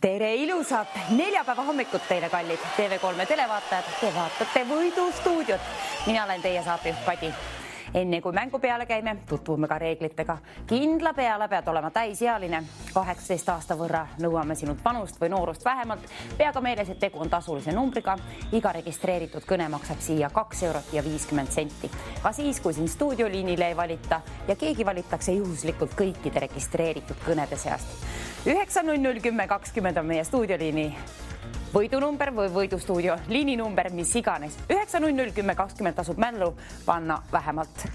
Tere ilusat neljapäeva hommikut teile, kallid TV3 televaatajad. Te vaatate Võidustuudiot. Mina olen teie saatejuht Kadi. Enne kui mängu peale käime, tutvume ka reeglitega. Kindla peale pead olema täisealine. 18 aasta võrra nõuame sinult vanust või noorust vähemalt. Pea ka meeles, et tegu on tasulise numbriga. Iga registreeritud kõne maksab siia 2 eurot ja 50 senti. Ka siis, kui siin stuudioliinile ei valita ja keegi valitakse juhuslikult kõikide registreeritud kõnede seast. 9001020 on meie stuudioliini võidunumber või võidustuudio liininumber, mis iganes. 9001020 tasub mällu panna vähemalt.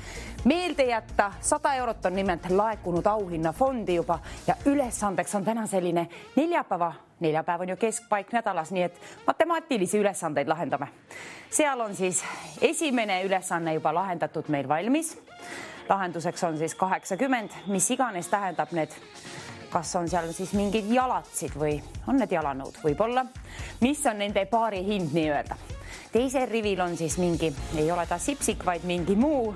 Meelde jätta 100 eurot on nimelt laekunud auhinnafondi juba ja ülesandeks on täna selline neljapäev on ju keskpaik nädalas, nii et matemaatilisi ülesandeid lahendame. Seal on siis esimene ülesanne juba lahendatud meil valmis. Lahenduseks on siis 80, mis iganes tähendab need. Kas on seal siis mingid jalatsid või on need jalanõud võib-olla, mis on nende paari hind nii öelda. Teisel rivil on siis mingi, ei ole ta sipsik, vaid mingi muu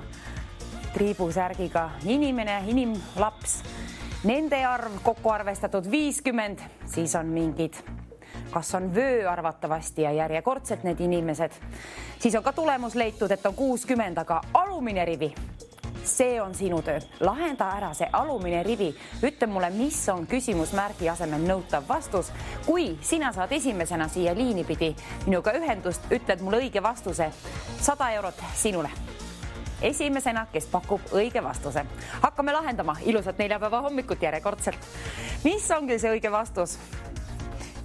triibusärgiga inimlaps. Nende arv kokku arvestatud 50, siis on mingid, kas on vöö arvatavasti ja järjekordselt need inimesed. Siis on ka tulemus leitud, et on 60, aga alumine rivi. See on sinu töö. Lahenda ära see alumine rivi. Ütle mulle, mis on küsimusmärgi asemel nõutav vastus. Kui sina saad esimesena siia liini pidi minuga ühendust, ütled mulle õige vastuse. 100 eurot sinule. Esimesena, kes pakub õige vastuse. Hakkame lahendama ilusat neljapäeva hommikut järjekordselt. Mis ongi see õige vastus?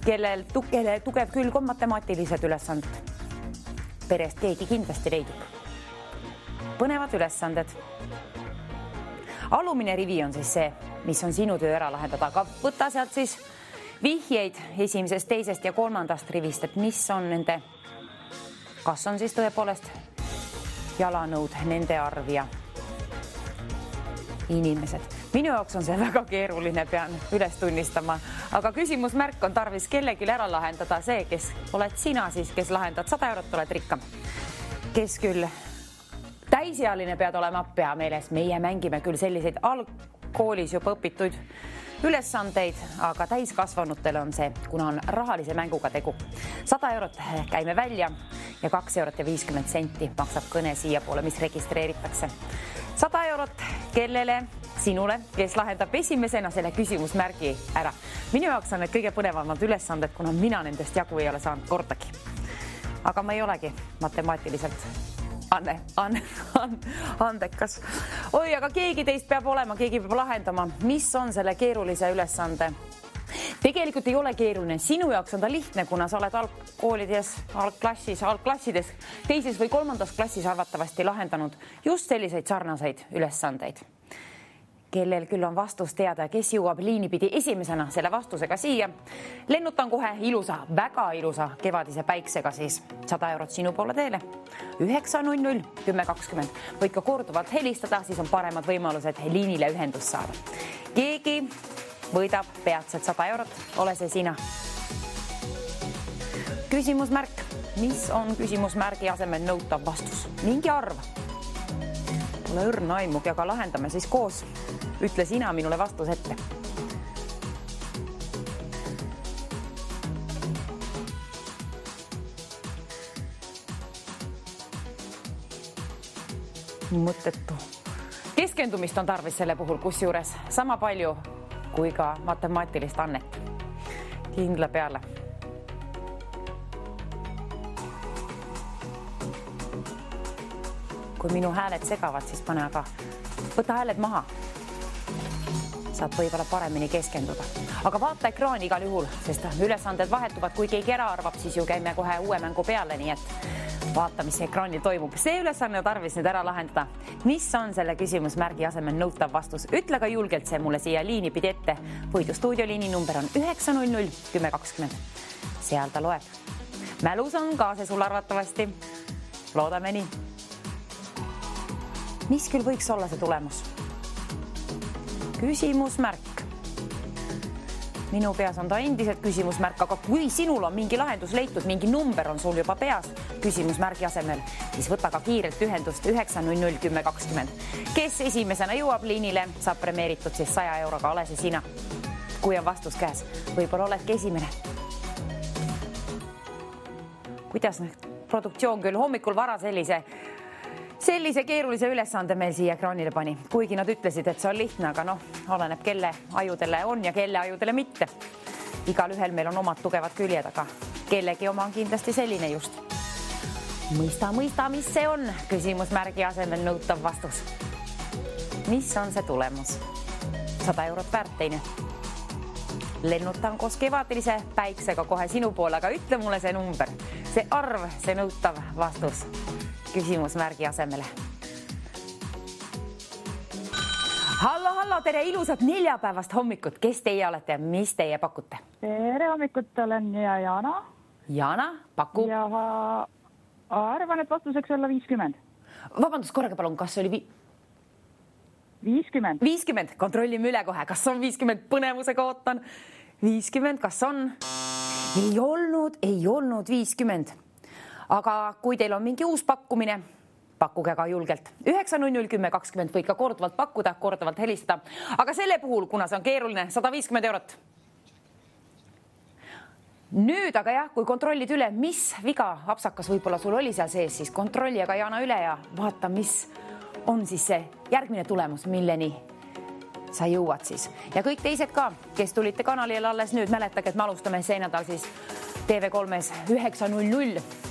Kellel tugev külg on matemaatilised ülesanded? Perest keegi kindlasti leidub. Põnevad ülesanded. Alumine rivi on siis see, mis on sinu töö ära lahendada, aga võta sealt siis vihjeid esimesest, teisest ja kolmandast rivist, et mis on nende, kas on siis tõepoolest jalanõud, nende arv ja inimesed. Minu jaoks on see väga keeruline, pean üles tunnistama, aga küsimusmärk on tarvis kellelgi ära lahendada see, kes oled sina siis, kes lahendad 100 eurot, oled rikkam. Kes küll täisealine pead olema pea meeles. Meie mängime küll selliseid algkoolis juba õpituid ülesandeid, aga täiskasvanutel on see, kuna on rahalise mänguga tegu. 100 eurot käime välja ja 2 eurot ja 50 senti maksab kõne siia poole, mis registreeritakse. 100 eurot kellele? Sinule, kes lahendab esimesena selle küsimusmärgi ära. Minu jaoks on need kõige põnevamad ülesanded, kuna mina nendest jagu ei ole saanud kordagi. Aga ma ei olegi matemaatiliselt andekas. Oi, aga keegi teist peab olema, keegi peab lahendama. Mis on selle keerulise ülesande? Tegelikult ei ole keeruline. Sinu jaoks on ta lihtne, kuna sa oled algkoolides, algklassides, teises või kolmandas klassis arvatavasti lahendanud just selliseid sarnaseid ülesandeid. Kellel küll on vastus teada, kes jõuab liinipidi esimesena selle vastusega siia. Lennutan kohe väga ilusa kevadise päiksega siis 100 eurot sinu poole teele. 9001020. Võid ka korduvalt helistada, siis on paremad võimalused liinile ühendust saada. Keegi võidab peatselt 100 eurot, ole see sina. Küsimusmärk. Mis on küsimusmärgi asemel nõutav vastus? Mingi arv. Pole õrna aimugi, aga lahendame siis koos. Ütle sina minule vastus ette. Mõttetu. Keskendumist on tarvis selle puhul, kus juures sama palju kui ka matemaatilist annet. Kindla peale. Kui minu hääled segavad, siis pane aga võta hääled maha. Saab võib-olla paremini keskenduda. Aga vaata ekraani igal juhul, sest ülesanded vahetuvad. Kui keegi ära arvab, siis ju käime kohe uue mängu peale, nii et vaata, mis ekraanil toimub. See ülesanne on tarvis nüüd ära lahendada. Mis on selle küsimusmärgi asemel nõutav vastus? Ütle ka julgelt see mulle siia liini pidi ette. Võidustuudio liini number on 9001020. Seal ta loeb. Mälus on ka see sul arvatavasti. Loodame nii. Mis küll võiks olla see tulemus? Küsimusmärk. Minu peas on ta endiselt küsimusmärk, aga kui sinul on mingi lahendus leitud, mingi number on sul juba peas küsimusmärgi asemel, siis võta ka kiirelt ühendust 9001020. Kes esimesena jõuab liinile, saab premeeritud siis 100 euroga, ole see sina. kui on vastus käes. Võib-olla oledki esimene. Kuidas produktsioon küll hommikul vara sellise keerulise ülesande meil siia ekraanile pani, kuigi nad ütlesid, et see on lihtne, aga oleneb kelle ajudele on ja kelle ajudele mitte. Igal ühel meil on omad tugevad küljed, aga kellegi oma on kindlasti selline just. Mõista, mis see on? Küsimusmärgi asemel nõutav vastus. Mis on see tulemus? 100 eurot väärt teine. Lennutan koos kevadilise päiksega kohe sinu poole, aga ütle mulle see number, see arv, see nõutav vastus küsimusmärgi asemele. Hallo, tere ilusat neljapäevast hommikut. Kes teie olete ja mis teie pakute? Tere hommikut, olen Jana. Jana, paku. Ja arvan, et vastuseks olla 50. Vabandust, korraga palun, kas oli 50. 50, kontrollime üle kohe, kas on 50, põnevusega ootan. 50, kas on? Ei olnud 50. Aga kui teil on mingi uus pakkumine, pakkuge ka julgelt. 9-0-10-20 võid ka korduvalt pakkuda, korduvalt helistada. Aga selle puhul, kuna see on keeruline, 150 eurot. Nüüd aga jah, kui kontrollid üle, mis viga apsakas võib-olla sul oli seal sees, siis kontrolli aga Jana üle ja vaata, mis on siis see järgmine tulemus, milleni sa jõuad siis. Ja kõik teised ka, kes tulite kanalile alles nüüd, mäletage, et me alustame see nädal siis TV3-s 9:00.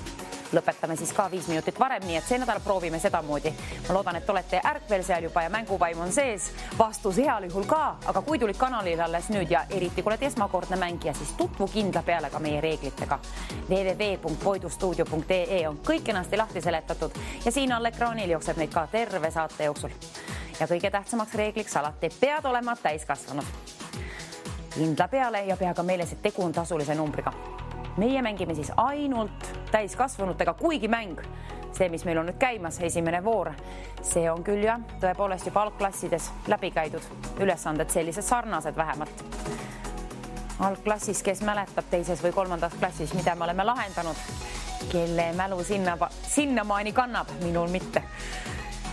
Lõpetame siis ka 5 minutit varem, nii et see nädal proovime sedamoodi. Ma loodan, et olete ärkvel seal juba ja mänguvaim on sees. Vastus heal juhul ka, aga kui tulid kanalile alles nüüd ja eriti kui oled esmakordne mängija, siis tutvu kindla peale ka meie reeglitega. www.voidustuudio.ee on kõik ennasti lahti seletatud ja siin all ekraanil jookseb neid ka terve saate jooksul. Ja kõige tähtsamaks reegliks alati pead olema täiskasvanud. Kindla peale ja pea ka meeles, et tegu on tasulise numbriga. Meie mängime siis ainult täiskasvanutega, kuigi mäng, see, mis meil on nüüd käimas, esimene voor, see on küll jah, tõepoolest juba algklassides läbi käidud ülesanded, sellised sarnased vähemalt. Algklassis, kes mäletab teises või kolmandas klassis, mida me oleme lahendanud, kelle mälu sinnamaani kannab, minul mitte.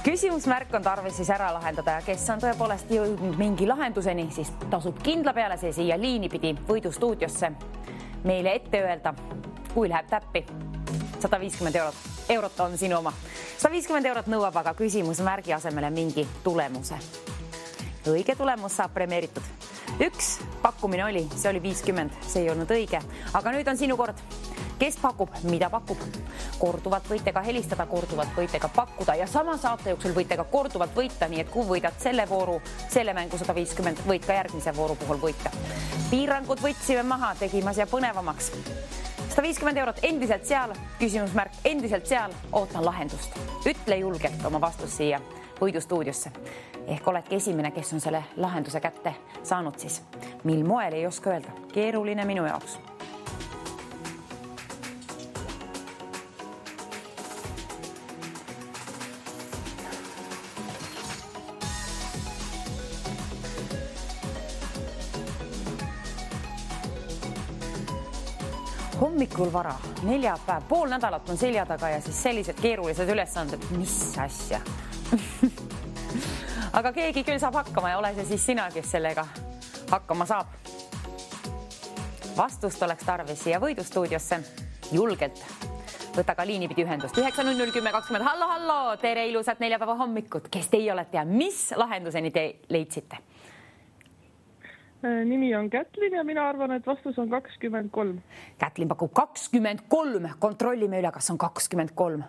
Küsimusmärk on tarvis siis ära lahendada ja kes on tõepoolest jõudnud mingi lahenduseni, siis tasub kindla peale see siia liini pidi võidustuudiosse meile ette öelda, kui läheb täppi. 150 eurot on sinu oma. 150 eurot nõuab aga küsimusmärgi asemele mingi tulemuse. Õige tulemus saab premeeritud. Üks pakkumine oli, see oli 50, see ei olnud õige. Aga nüüd on sinu kord. Kes pakub, mida pakub? Korduvalt võite ka helistada, korduvalt võite ka pakkuda ja sama saate jooksul võite ka korduvalt võita, nii et kui võidad selle vooru, selle mängu 150, võid ka järgmise vooru puhul võita. Piirangud võtsime maha, tegime asja põnevamaks. 150 eurot endiselt seal, küsimusmärk endiselt seal, ootan lahendust. Ütle julgelt oma vastus siia võidustuudiosse. Ehk oledki esimene, kes on selle lahenduse kätte saanud siis. Mil moel ei oska öelda, keeruline minu jaoks. Hommikul vara, neljapäev, pool nädalat on selja taga ja siis sellised keerulised ülesanded, mis asja. Aga keegi küll saab hakkama ja ole see siis sina, kes sellega hakkama saab. Vastust oleks tarvis siia võidustuudiosse julgelt. Võta ka liinipidi ühendust. 9-0-10-20. Hallo, tere ilusat neljapäeva hommikut. Kes teie olete ja mis lahenduseni te leidsite? Nimi on Kätlin ja mina arvan, et vastus on 23. Kätlin pakub 23. Kontrollime üle, kas on 23.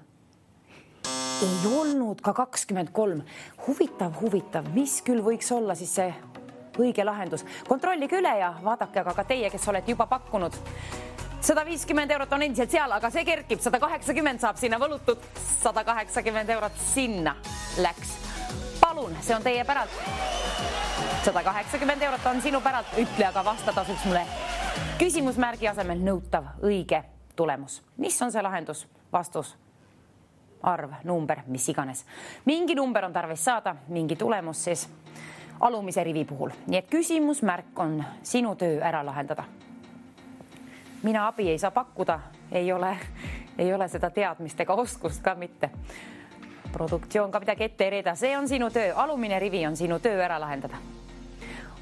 Ei olnud ka 23. Huvitav, mis küll võiks olla siis see õige lahendus. Kontrollige üle ja vaadake aga ka teie, kes olete juba pakkunud. 150 eurot on endiselt seal, aga see kerkib. 180 saab sinna võlutud. 180 eurot sinna läks. Palun, see on teie päralt. 180 eurot on sinu päralt, ütle aga vasta tasuks mulle küsimusmärgi asemel nõutav õige tulemus. Mis on see lahendus? Vastus, arv, number, mis iganes. Mingi number on tarvis saada, mingi tulemus siis alumise rivi puhul. Nii et küsimusmärk on sinu töö ära lahendada. Mina abi ei saa pakkuda, ei ole seda teadmist ega oskust ka mitte. Produktsioon ka midagi ette erida, see on sinu töö, alumine rivi on sinu töö ära lahendada.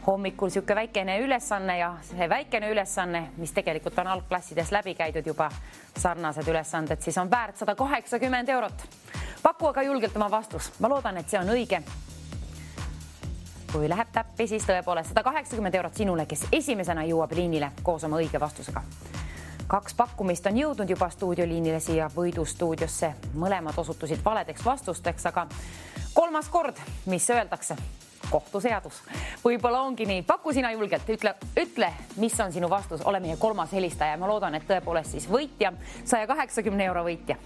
hommikul siuke väikene ülesanne ja see väikene ülesanne, mis tegelikult on algklassides läbi käidud juba sarnased ülesanded, siis on väärt 180 eurot. Paku aga julgelt oma vastus. Ma loodan, et see on õige. Kui läheb täppi, siis tõepoolest 180 eurot sinule, kes esimesena jõuab liinile koos oma õige vastusega. 2 pakkumist on jõudnud juba stuudioliinile siia võidustuudiosse. Mõlemad osutusid valedeks vastusteks, aga 3. kord, mis öeldakse? Kohtuseadus. Võib-olla ongi nii. Paku sina julgelt. Ütle, mis on sinu vastus. Ole meie 3. helistaja. Ma loodan, et tõepoolest siis võitja, 180 euro võitja.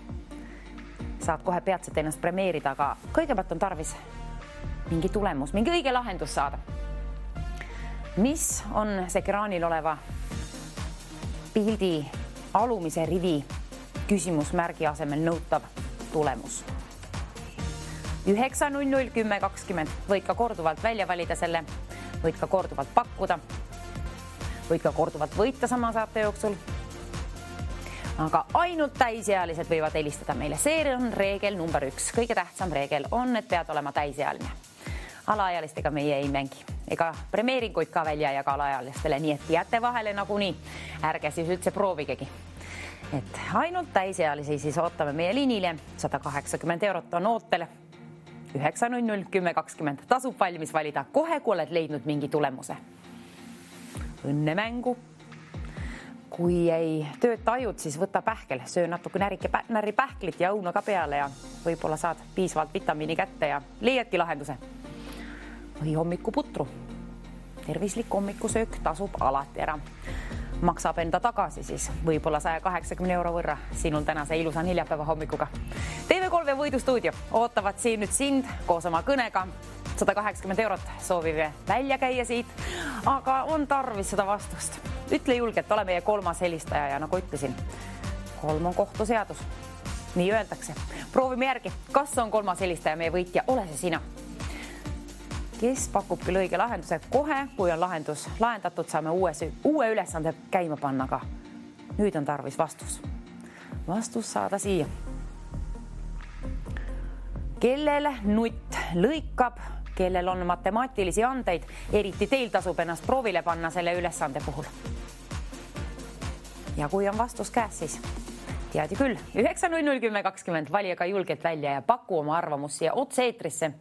Saad kohe peatselt ennast premeerida, aga kõigepealt on tarvis mingi tulemus, mingi õige lahendus saada. Mis on see ekraanil oleva pildi alumise rivi küsimusmärgi asemel nõutav tulemus? 900 10 20. Võid ka korduvalt välja valida selle, võid ka korduvalt pakkuda, võid ka korduvalt võita sama saate jooksul. Aga ainult täisealised võivad helistada meile. See on reegel number 1. Kõige tähtsam reegel on, et pead olema täisealine. Alaealistega meie ei mängi. Ega premeeringuid ka välja jaga alaealistele, nii et jääte vahele nagunii. Ärge siis üldse proovigegi. Et ainult täisealisi siis ootame meie liinile. 180 eurot on ootel. 900 10 20. Tasub valmis valida kohe, kui oled leidnud mingi tulemuse. Õnne mängu. Kui ei tööta ajud, siis võta pähkel. Söö natuke näri pähklit ja õuna ka peale ja võib-olla saad piisavalt vitamiini kätte ja leiadki lahenduse. Või hommikuputru. Tervislik hommikusöök tasub alati ära. Maksab enda tagasi siis võib-olla 180 euro võrra sinul tänase ilusa neljapäeva hommikuga. TV3 võidustuudio ootavad siin nüüd sind koos oma kõnega. 180 eurot soovime välja käia siit, aga on tarvis seda vastust. Ütle julgelt, ole meie 3. helistaja ja nagu ütlesin, 3 on kohtuseadus. Nii öeldakse. Proovime järgi, kas on 3. helistaja meie võitja, ole see sina. Kes pakub küll õige lahenduse kohe, kui on lahendus lahendatud, saame uue ülesande käima panna, aga nüüd on tarvis vastus. Vastus saada siia. Kellel nutt lõikab, kellel on matemaatilisi andeid, eriti teil tasub ennast proovile panna selle ülesande puhul. Ja kui on vastus käes, siis tead ju küll. 900 10 20 vali aga julgelt välja ja paku oma arvamus siia otse-eetrisse.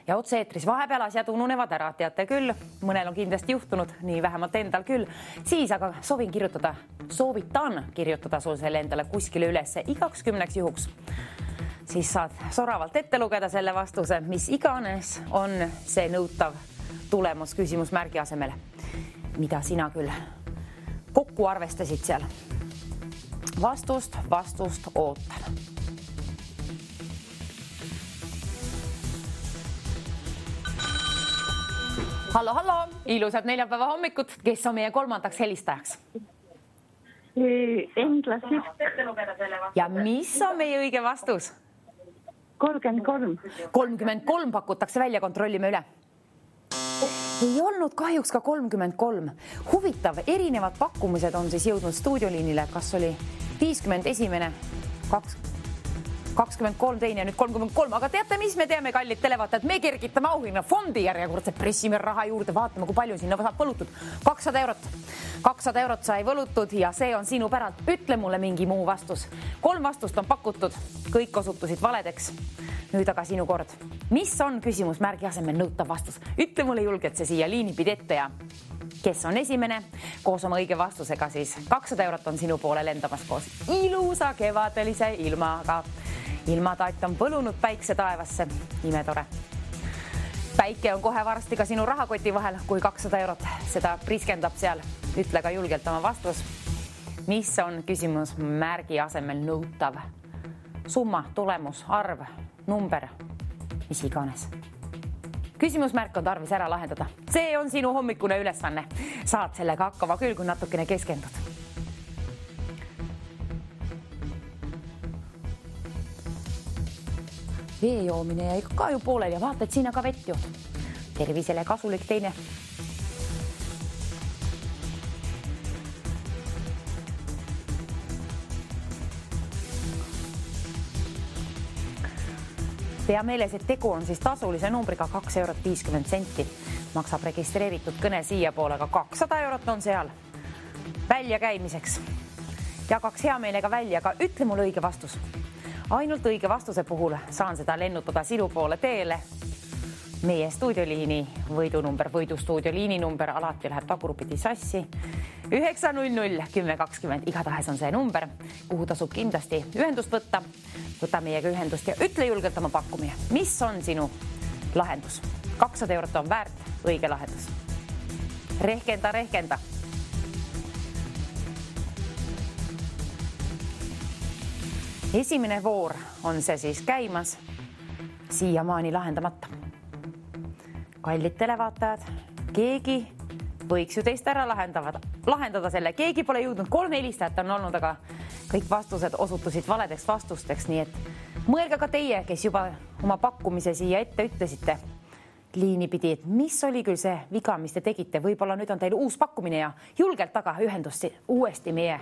Ja otse-eetris vahepeal asjad ununevad ära, teate küll, mõnel on kindlasti juhtunud, nii vähemalt endal küll. Siis aga soovitan kirjutada sul selle endale kuskile ülesse igaks 10 juhuks. Siis saad soravalt ette lugeda selle vastuse, mis iganes on see nõutav tulemus küsimusmärgi asemele. Mida sina küll kokku arvestasid seal? Vastust ootan. Hallo, ilusad neljapäeva hommikut. Kes on meie 3. helistajaks? Englasist. Ja mis on meie õige vastus? 33. 33 pakutakse välja, kontrollime üle. Ei olnud kahjuks ka 33. Huvitav, erinevad pakkumised on siis jõudnud stuudioliinile. Kas oli 51, 23 teine, nüüd 33. Aga teate, mis me teeme, kallid televaatajad? Me kergitame auhinna fondi järjekordselt, pressime raha juurde, vaatame, kui palju sinna saab võlutud. 200 eurot. 200 eurot sai võlutud ja see on sinu päralt. Ütle mulle mingi muu vastus. 3 vastust on pakutud, kõik osutusid valedeks. Nüüd aga sinu kord. Mis on küsimusmärgi asemel nõutav vastus? Ütle mulle julgelt see siia liini pidette ja kes on esimene koos oma õige vastusega, siis 200 eurot on sinu poole lendamas koos ilusa kevadelise ilmaga. Ilmataat on põlunud päikse taevasse. Imetore. Päike on kohe varsti ka sinu rahakoti vahel, kui 200 eurot seda priskendab seal. Ütle ka julgelt oma vastus. Mis on küsimusmärgi asemel nõutav? Summa, tulemus, arv, number, mis iganes. Küsimusmärk on tarvis ära lahendada. See on sinu hommikune ülesanne. Saad sellega hakkama küll, kui natukene keskendud. Vee joomine jäi ka ju poolel ja vaata, et siin aga vett jood. Tervisele kasulik teine. Pea meeles, et tegu on siis tasulise numbriga 2,50 €. Maksab registreeritud kõne siia poole, aga 200 € on seal välja käimiseks. Jagaks hea meelega välja, aga ütle mulle õige vastus. Ainult õige vastuse puhul saan seda lennutada sinu poole teele. Meie stuudioliini võidustuudio liininumber alati läheb tagurpidi sassi. 900 10 20. Igatahes on see number, kuhu tasub kindlasti ühendust võtta. Võta meiega ühendust ja ütle julgelt oma pakkumine. Mis on sinu lahendus? 200 € on väärt õige lahendus. Rehkenda. Esimene voor on see siis käimas, siiamaani lahendamata. Kallid televaatajad, keegi võiks ju teist ära lahendada selle. Keegi pole jõudnud, 3 helistajat on olnud, aga kõik vastused osutusid valedeks vastusteks, nii et mõelge ka teie, kes juba oma pakkumise siia ette ütlesite liini pidi, et mis oli küll see viga, mis te tegite. Võib-olla nüüd on teil uus pakkumine ja julgelt taga ühendust uuesti meie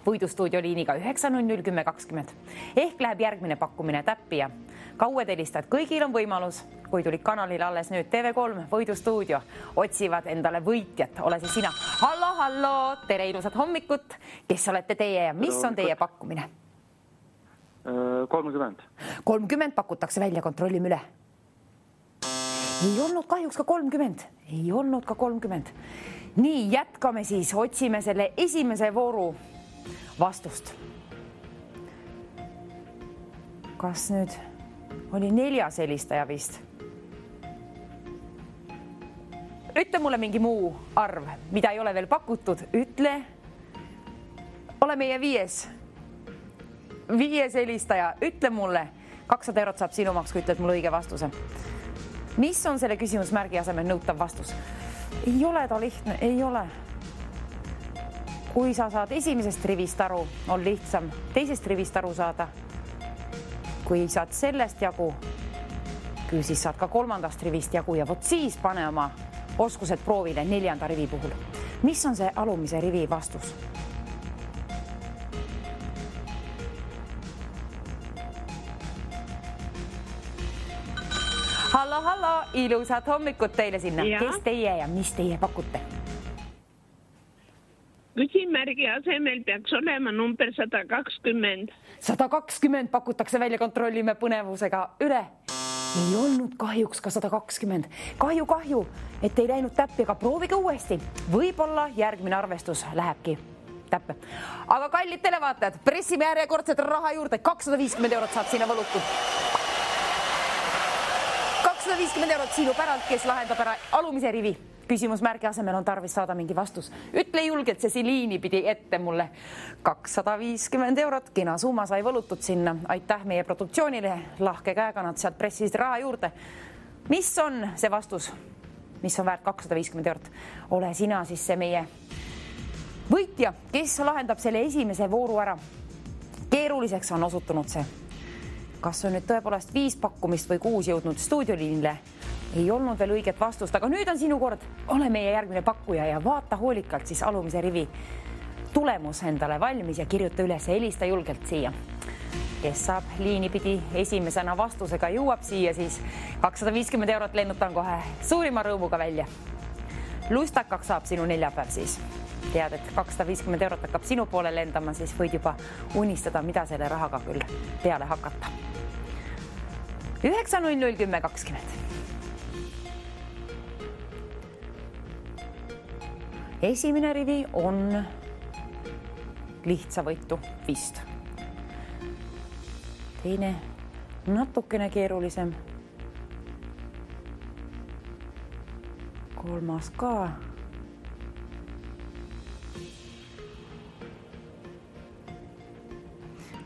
võidustuudio liiniga 900 10 20. Ehk läheb järgmine pakkumine täppi ja ka uued helistajad. Kõigil on võimalus, kui tulid kanalile alles nüüd TV3 võidustuudio, otsivad endale võitjat. Ole siis sina. Hallo, tere ilusat hommikut. Kes olete teie ja mis on teie pakkumine? 30. 30 pakutakse välja, kontrollime üle. Ei olnud kahjuks ka 30. Ei olnud ka 30. Nii, jätkame siis. Otsime selle esimese vooru vastust. Kas nüüd oli 4. helistaja vist? Ütle mulle mingi muu arv, mida ei ole veel pakutud. Ütle. Ole meie 5. helistaja. Ütle mulle. 200 € saab sinu maks, kui ütled mulle õige vastuse. Mis on selle küsimusmärgi asemel nõutav vastus? Ei ole ta lihtne, ei ole. Kui sa saad esimesest rivist aru, on lihtsam teisest rivist aru saada. Kui saad sellest jagu, küll siis saad ka 3. rivist jagu ja vot siis pane oma oskused proovile 4. rivi puhul. Mis on see alumise rivi vastus? Hallo, ilusat hommikut teile sinna. Ja. Kes teie ja mis teie pakute? Küsimärgi asemel peaks olema number 120. 120 pakutakse välja, kontrollime põnevusega üle. Ei olnud kahjuks ka 120. Kahju, et ei läinud täppi, aga proovige uuesti. Võib-olla järgmine arvestus lähebki täppe. Aga kallid televaatajad, pressime järjekordset raha juurde. 250 € saab sinna võlutud. 250 € sinu päralt, kes lahendab ära alumise rivi. Küsimusmärgi asemel on tarvis saada mingi vastus. Ütle julgelt, see liini pidi ette mulle. 250 €, kena summa sai võlutud sinna. Aitäh meie produktsioonile, lahke käega nad sealt pressisid raha juurde. Mis on see vastus, mis on väärt 250 €? Ole sina siis see meie võitja, kes lahendab selle esimese vooru ära. Keeruliseks on osutunud see. Kas on nüüd tõepoolest 5 pakkumist või 6 jõudnud stuudioliinile? Ei olnud veel õiget vastust, aga nüüd on sinu kord. Ole meie järgmine pakkuja ja vaata hoolikalt siis alumise rivi tulemus endale valmis ja kirjuta üles, helista julgelt siia. Kes saab liini pidi esimesena vastusega, jõuab siia siis 250 € lennutan kohe suurima rõõmuga välja. Lustakaks saab sinu neljapäev siis. Tead, et 250 € hakkab sinu poole lendama, siis võid juba unistada, mida selle rahaga küll peale hakata. 900 10 20. Esimene rivi on lihtsavõitu vist. Teine natukene keerulisem. 3. ka.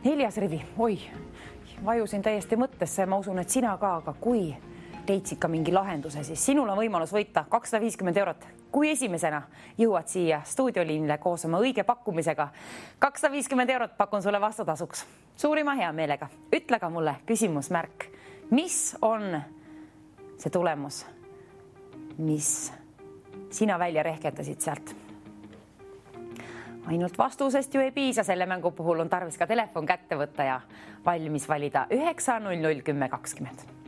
Neljas rivi, oi, vajusin täiesti mõttesse, ma usun, et sina ka, aga kui leidsid ka mingi lahenduse, siis sinul on võimalus võita 250 €. Kui esimesena jõuad siia stuudioliinile koos oma õige pakkumisega, 250 € pakun sulle vastutasuks. Suurima hea meelega. Ütle ka mulle küsimusmärk, mis on see tulemus, mis sina välja rehkendasid sealt? Ainult vastusest ju ei piisa, selle mängu puhul on tarvis ka telefon kätte võtta ja valmis valida 900 10 20.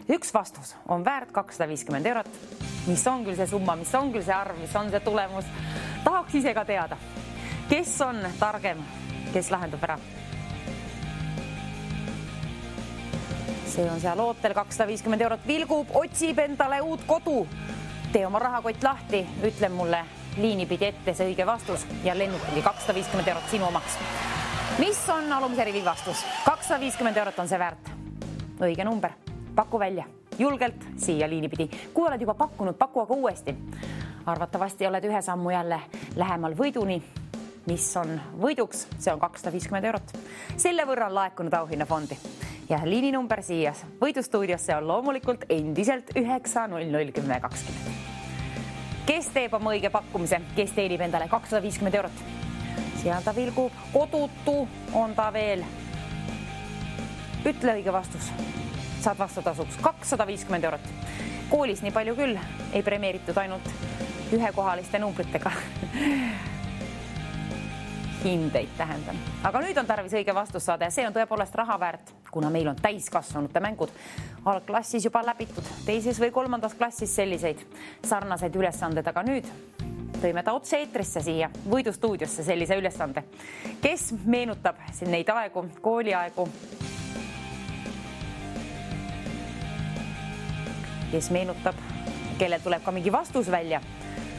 Üks vastus on väärt 250 eurot. Mis on küll see summa, mis on küll see arv, mis on see tulemus? Tahaks ise ka teada. Kes on targem, kes lahendab ära? See on seal ootel 250 eurot vilgub, otsib endale uut kodu. Tee oma rahakott lahti, ütle mulle liini pidi ette see õige vastus ja lennukigi 250 eurot sinu omaks. Mis on alumise rivi vastus? 250 eurot on see väärt. Õige number. Paku välja. Julgelt siia liini pidi. Kui oled juba pakkunud, paku aga uuesti. Arvatavasti oled ühe sammu jälle lähemal võiduni. Mis on võiduks? See on 250 eurot. Selle võrra on laekunud auhinnafondi. Ja liini number siia võidustuudiosse on loomulikult endiselt 9001020. Kes teeb oma õige pakkumise? Kes teenib endale 250 eurot? Seal ta vilgub. Kodutu on ta veel. Ütle õige vastus. Saad vastutasuks 250 eurot. Koolis nii palju küll ei premeeritud ainult ühekohaliste numbritega. Hindeid tähendan. Aga nüüd on tarvis õige vastus saada ja see on tõepoolest raha väärt, kuna meil on täiskasvanute mängud. Algklassis juba läbitud, teises või kolmandas klassis selliseid sarnaseid ülesanded, aga nüüd tõime ta otse eetrisse siia võidustuudiosse sellise ülesande. Kes meenutab neid aegu, kooliaegu? Kes meenutab, kellel tuleb ka mingi vastus välja.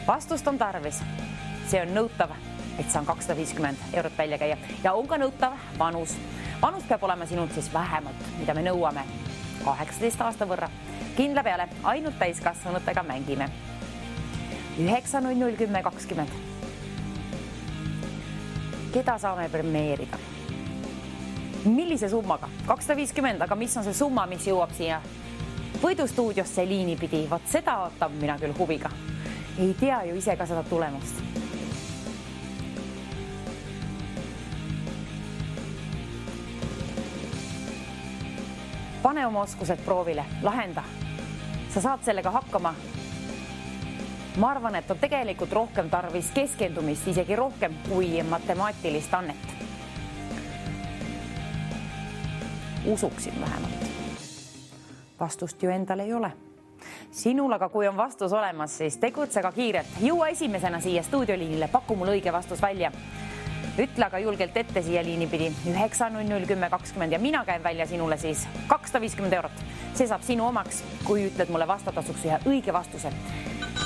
Vastust on tarvis. See on nõutav, et saan 250 eurot välja käia. Ja on ka nõutav vanus. Vanus peab olema sinult siis vähemalt, mida me nõuame 18 aasta võrra. Kindla peale ainult täiskasvanutega mängime. 9001020. Keda saame premeerida? Millise summaga? 250, aga mis on see summa, mis jõuab siia võidustuudiosse liini pidi? Vaat seda ootab mina küll huviga. Ei tea ju ise ka seda tulemust. Pane oma oskused proovile, lahenda. Sa saad sellega hakkama. Ma arvan, et on tegelikult rohkem tarvis keskendumist, isegi rohkem kui matemaatilist annet. Usuksin vähemalt. Vastust ju endal ei ole. Sinul aga kui on vastus olemas, siis tegutse ka kiirelt. Jõua esimesena siia stuudioliinile, paku mul õige vastus välja. Ütle aga julgelt ette siia liini pidi 9001020 ja mina käin välja sinule siis 250 eurot. See saab sinu omaks, kui ütled mulle vastatasuks ühe õige vastuse.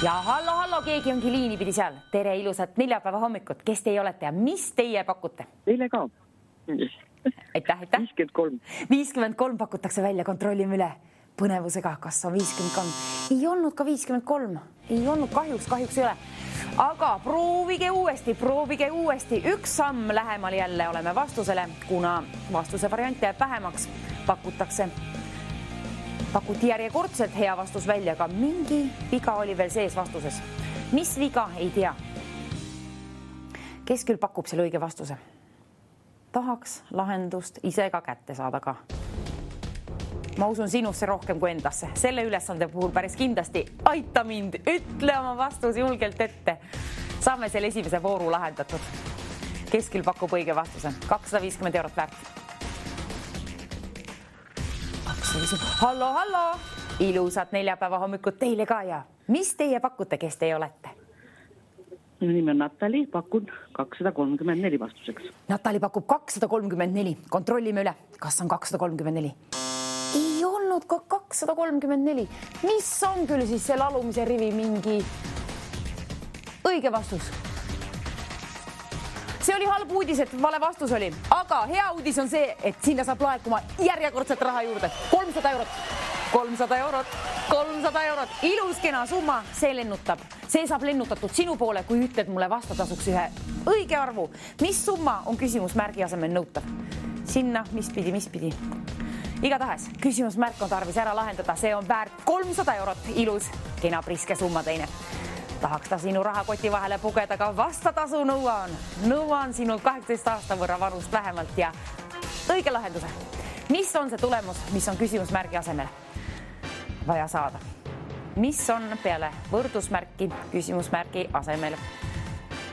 Ja hallo, keegi ongi liini pidi seal. Tere ilusat neljapäeva hommikut. Kes teie olete ja mis teie pakute? Teile ka. Aitäh. 53. 53 pakutakse välja, kontrollime üle. Põnevusega, kas on 53? Ei olnud ka 53. Ei olnud, kahjuks ei ole. Aga proovige uuesti. Üks samm lähemal jälle oleme vastusele, kuna vastuse variant jääb vähemaks. Pakuti järjekordselt hea vastus välja, aga mingi viga oli veel sees vastuses. Mis viga, ei tea. Kes küll pakub selle õige vastuse? Tahaks lahendust ise ka kätte saada ka. Ma usun sinusse rohkem kui endasse. Selle ülesande puhul päris kindlasti aita mind, ütle oma vastus julgelt ette. Saame selle esimese vooru lahendatud. Kes küll pakub õige vastuse? 250 eurot väärt. Hallo. Ilusat neljapäeva hommikut teile ka ja mis teie pakute, kes teie olete? Nimi on Natali, pakun 234 vastuseks. Natali pakub 234. Kontrollime üle, kas on 234. Ei olnud ka 234. Mis on küll siis selle alumise rivi mingi õige vastus? See oli halb uudis, et vale vastus oli. Aga hea uudis on see, et sinna saab laekuma järjekordset raha juurde. 300 eurot. Ilus kena summa, see lennutab. See saab lennutatud sinu poole, kui ütled mulle vastatasuks ühe õige arvu. Mis summa on küsimusmärgi asemel nõutav? Sinna, mis pidi. Igatahes, küsimusmärk on tarvis ära lahendada. See on väärt 300 eurot. Ilus, kena priske summa teine. Tahaks ta sinu rahakoti vahele pugeda, ka vastatasu nõuan sinult 18 aasta võrra vanust vähemalt ja õige lahenduse. Mis on see tulemus, mis on küsimusmärgi asemel vaja saada? Mis on peale võrdusmärki küsimusmärgi asemel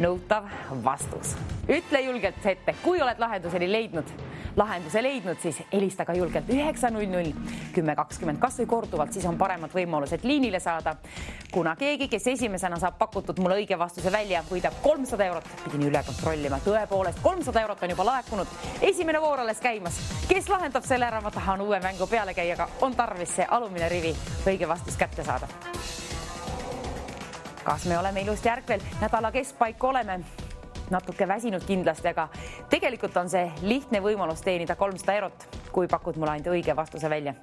nõutav vastus? Ütle julgelt ette, kui oled lahenduseni leidnud. lahenduse leidnud, siis helistage julgelt 900 1020 kas või korduvalt, siis on paremad võimalused liinile saada. Kuna keegi, kes esimesena saab pakutud mulle õige vastuse välja, võidab 300 eurot, pidin üle kontrollima. Tõepoolest, 300 eurot on juba laekunud. Esimene voor alles käimas. Kes lahendab selle ära, ma tahan uue mängu peale käia, aga on tarvis see alumine rivi õige vastus kätte saada. Kas me oleme ilusti järgvel? Nädala keskpaik oleme. Natuke väsinud kindlasti, aga tegelikult on see lihtne võimalus teenida 300 eurot, kui pakud mulle ainult õige vastuse välja.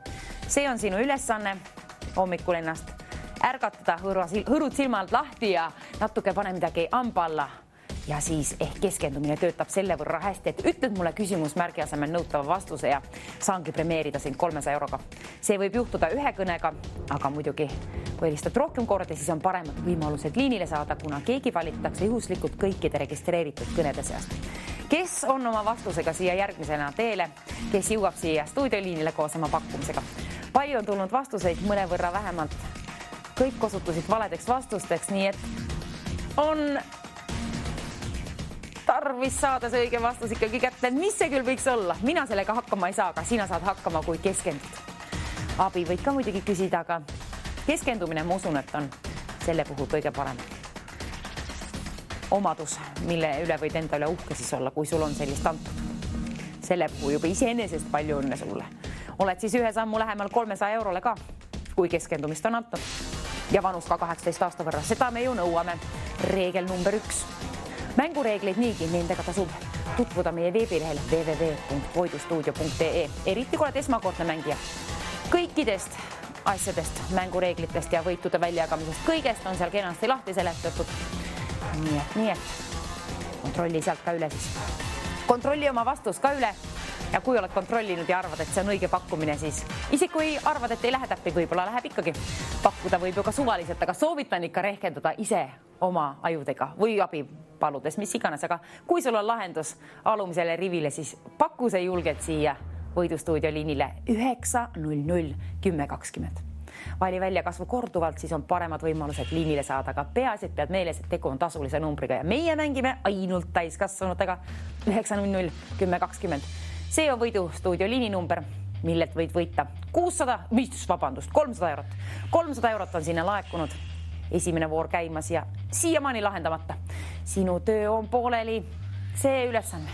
See on sinu ülesanne hommikul ennast ärgatada, hõrud silma alt lahti ja natuke pane midagi hamba alla. Ja siis ehk keskendumine töötab selle võrra hästi, et ütled mulle küsimusmärgi asemel nõutava vastuse ja saangi premeerida sind 300 euroga. See võib juhtuda ühe kõnega, aga muidugi kui helistad rohkem korda, siis on paremad võimalused liinile saada, kuna keegi valitakse juhuslikult kõikide registreeritud kõnede seast. Kes on oma vastusega siia järgmisena teele, kes jõuab siia stuudioliinile koos oma pakkumisega? Palju on tulnud vastuseid, mõne võrra vähemalt. Kõik osutusid valedeks vastusteks, nii et on tarvis saada see õige vastus ikkagi kätte. Mis see küll võiks olla? Mina sellega hakkama ei saa, aga sina saad hakkama, kui keskendud. Abi võid ka muidugi küsida, aga keskendumine, ma usun, et on selle puhul kõige parem omadus, mille üle võid enda üle uhke siis olla, kui sul on sellist antud. Selle puhul juba iseenesest palju õnne sulle. Oled siis ühe sammu lähemal 300 eurole ka, kui keskendumist on antud. Ja vanus ka 18 aasta võrra. Seda me ju nõuame. Reegel number 1. Mängureegleid niigi, nendega tasub tutvuda meie veebilehel www.voidustuudio.ee. Eriti kui oled esmakordne mängija. Kõikidest asjadest, mängureeglitest ja võitude väljagamisest kõigest on seal kenasti lahti seletatud. Nii et kontrolli sealt ka üle siis. Kontrolli oma vastus ka üle ja kui oled kontrollinud ja arvad, et see on õige pakkumine, siis isegi kui arvad, et ei lähe täppi, võib-olla läheb ikkagi. Pakkuda võib ju ka suvaliselt, aga soovitan ikka rehkendada ise oma ajudega või abi paludes, mis iganes, aga kui sul on lahendus alumisele rivile, siis paku see julgelt siia Võidustuudio liinile 900 1020. Vali välja kasvu korduvalt, siis on paremad võimalused liinile saada, aga peaasi, et pead meeles, et tegu on tasulise numbriga ja meie mängime ainult täiskasvanutega 900 1020. See on Võidustuudio liini number, millelt võid võita 300 eurot. 300 eurot on sinna laekunud. Esimene voor käimas ja siiamaani lahendamata. Sinu töö on pooleli see ülesanne.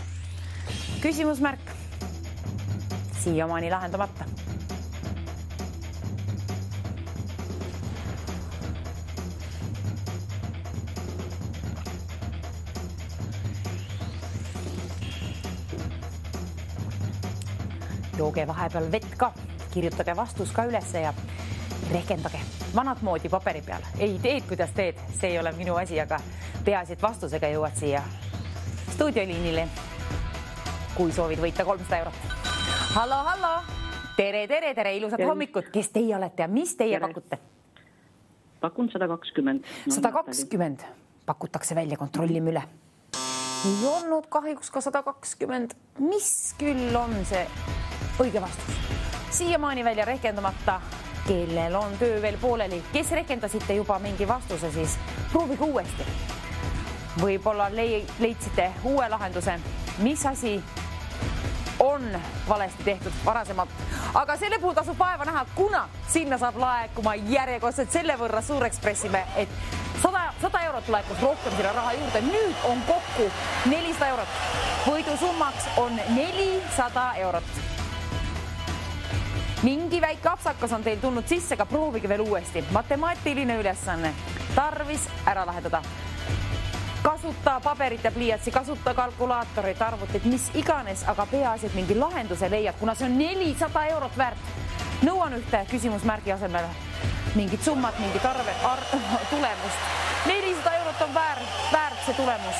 Küsimusmärk. Siiamaani lahendamata. Jooge vahepeal vett ka, kirjutage vastus ka ülesse ja rehkendage vanat moodi paperi peal. Ei teed, kuidas teed, see ei ole minu asi, aga peaasi, et vastusega jõuad siia stuudioliinile, kui soovid võita 300 eurot. Hallo! Tere, ilusat hommikut. Kes teie olete ja mis teie pakute? Pakun 120. 120 pakutakse välja, kontrollime üle. Ei olnud kahjuks ka 120. Mis küll on see õige vastus? Siiamaani välja rehkendamata, kellel on töö veel pooleli. Kes rehkendasite juba mingi vastuse, siis proovige uuesti. Võib-olla leidsite uue lahenduse, mis asi on valesti tehtud varasemalt. Aga selle puhul tasub vaeva näha, kuna sinna saab laekuma järjekordselt selle võrra Suurekspressime, et 100 eurot laekus rohkem sinna raha juurde. Nüüd on kokku 400 eurot. Võidusummaks on 400 eurot. Mingi väike apsakas on teil tulnud sisse, aga proovige veel uuesti. Matemaatiline ülesanne. Tarvis ära lahendada. Kasuta paberit ja pliiatsi, kasuta kalkulaatorit, arvutit, mis iganes, aga peaasi, et mingi lahenduse leiad, kuna see on 400 eurot väärt. Nõuan ühte küsimusmärgi asemel mingit summat, mingit tulemust. 400 eurot on väärt see tulemus.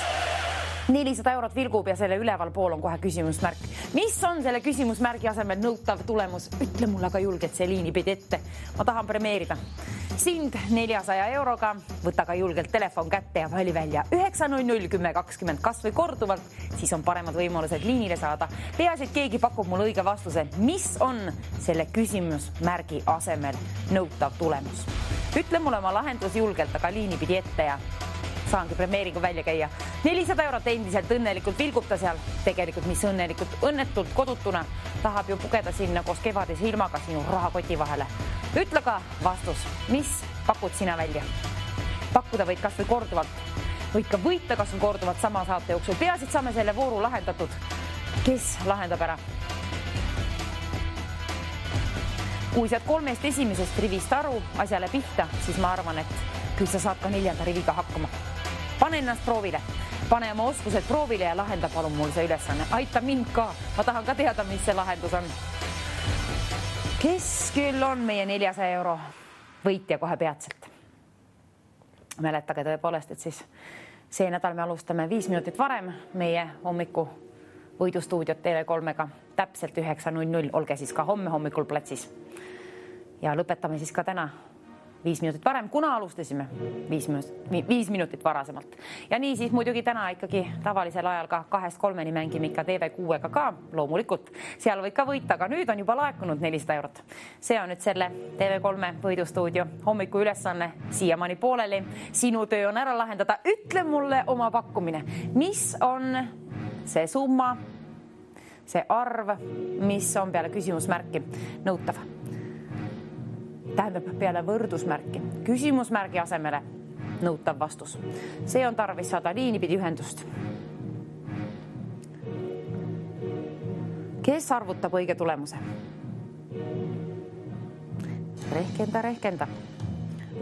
400 eurot vilgub ja selle üleval pool on kohe küsimusmärk. Mis on selle küsimusmärgi asemel nõutav tulemus? Ütle mulle ka julgelt see liini pidi ette. Ma tahan premeerida. Sind 400 euroga, võta ka julgelt telefon kätte ja vali välja 900 1020 kas või korduvalt, siis on paremad võimalused liinile saada. Peaasi, et keegi pakub mulle õige vastuse, mis on selle küsimusmärgi asemel nõutav tulemus. Ütle mulle oma lahendus julgelt, aga liini pidi ette ja saangi premeeringu välja käia. 400 eurot endiselt õnnelikult vilgub ta seal. Tegelikult mis õnnetult kodutuna tahab ju pugeda sinna koos kevadise ilmaga sinu rahakoti vahele. Ütle ka vastus, mis pakud sina välja? Pakkuda võid kas või korduvalt. Võid ka võita kas või korduvalt sama saate jooksul. Peasid saame selle vooru lahendatud. Kes lahendab ära? Kui saad 3 esimesest rivist aru asjale pihta, siis ma arvan, et küll sa saad ka 4. riviga hakkama. Pane ennast proovile. Pane oma oskused proovile ja lahenda palun mul see ülesanne. Aita mind ka. Ma tahan ka teada, mis see lahendus on. Kes küll on meie 400 euro võitja kohe peatselt? Mäletage tõepoolest, et siis see nädal me alustame 5 minutit varem meie hommiku võidustuudiot TV3-ga täpselt 9.00. Olge siis ka homme hommikul platsis. Ja lõpetame siis ka täna 5 minutit varem, kuna alustasime 5 minutit varasemalt. Ja nii siis muidugi täna ikkagi tavalisel ajal ka 2-3 mängime ikka TV6-ga ka, loomulikult. Seal võid ka võita, aga nüüd on juba laekunud 400 eurot. See on nüüd selle TV3 võidustuudio hommiku ülesanne siiamaani pooleli. Sinu töö on ära lahendada. Ütle mulle oma pakkumine. Mis on see summa, see arv, mis on peale küsimusmärki nõutav? Tähendab peale võrdusmärki. Küsimusmärgi asemele nõutav vastus. See on tarvis saada liinipidi ühendust. Kes arvutab õige tulemuse? Rehkenda.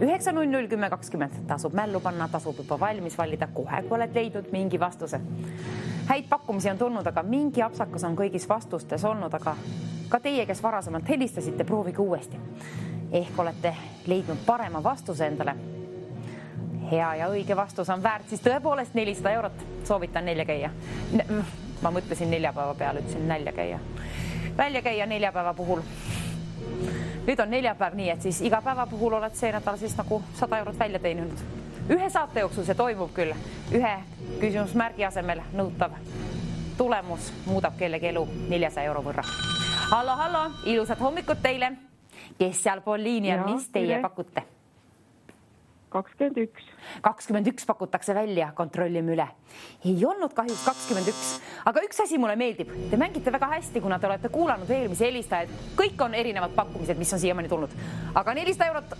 9.00 10.20 tasub mällu panna, tasub juba valmis valida kohe, kui oled leidnud mingi vastuse. Häid pakkumisi on tulnud, aga mingi apsakas on kõigis vastustes olnud, aga ka teie, kes varasemalt helistasite, proovige uuesti. Ehk olete leidnud parema vastuse endale. Hea ja õige vastus on väärt siis tõepoolest 400 eurot. Soovitan 4 käia. Ma mõtlesin 4 päeva peale, ütlesin nälja käia. Välja käia 4 päeva puhul. Nüüd on 4 päev nii, et siis iga päeva puhul oled see nädal siis nagu 100 eurot välja teeninud. Ühe saate jooksul see toimub küll. Ühe küsimusmärgi asemel nõutav tulemus muudab kellegi elu 400 euro võrra. Hallo, ilusat hommikut teile. Kes seal pool liini on, mis teie pakute? 21. 21 pakutakse välja, kontrollime üle. Ei olnud kahjuks 21, aga üks asi mulle meeldib. Te mängite väga hästi, kuna te olete kuulanud eelmise helistajaid. Kõik on erinevad pakkumised, mis on siiamaani tulnud. Aga 400 eurot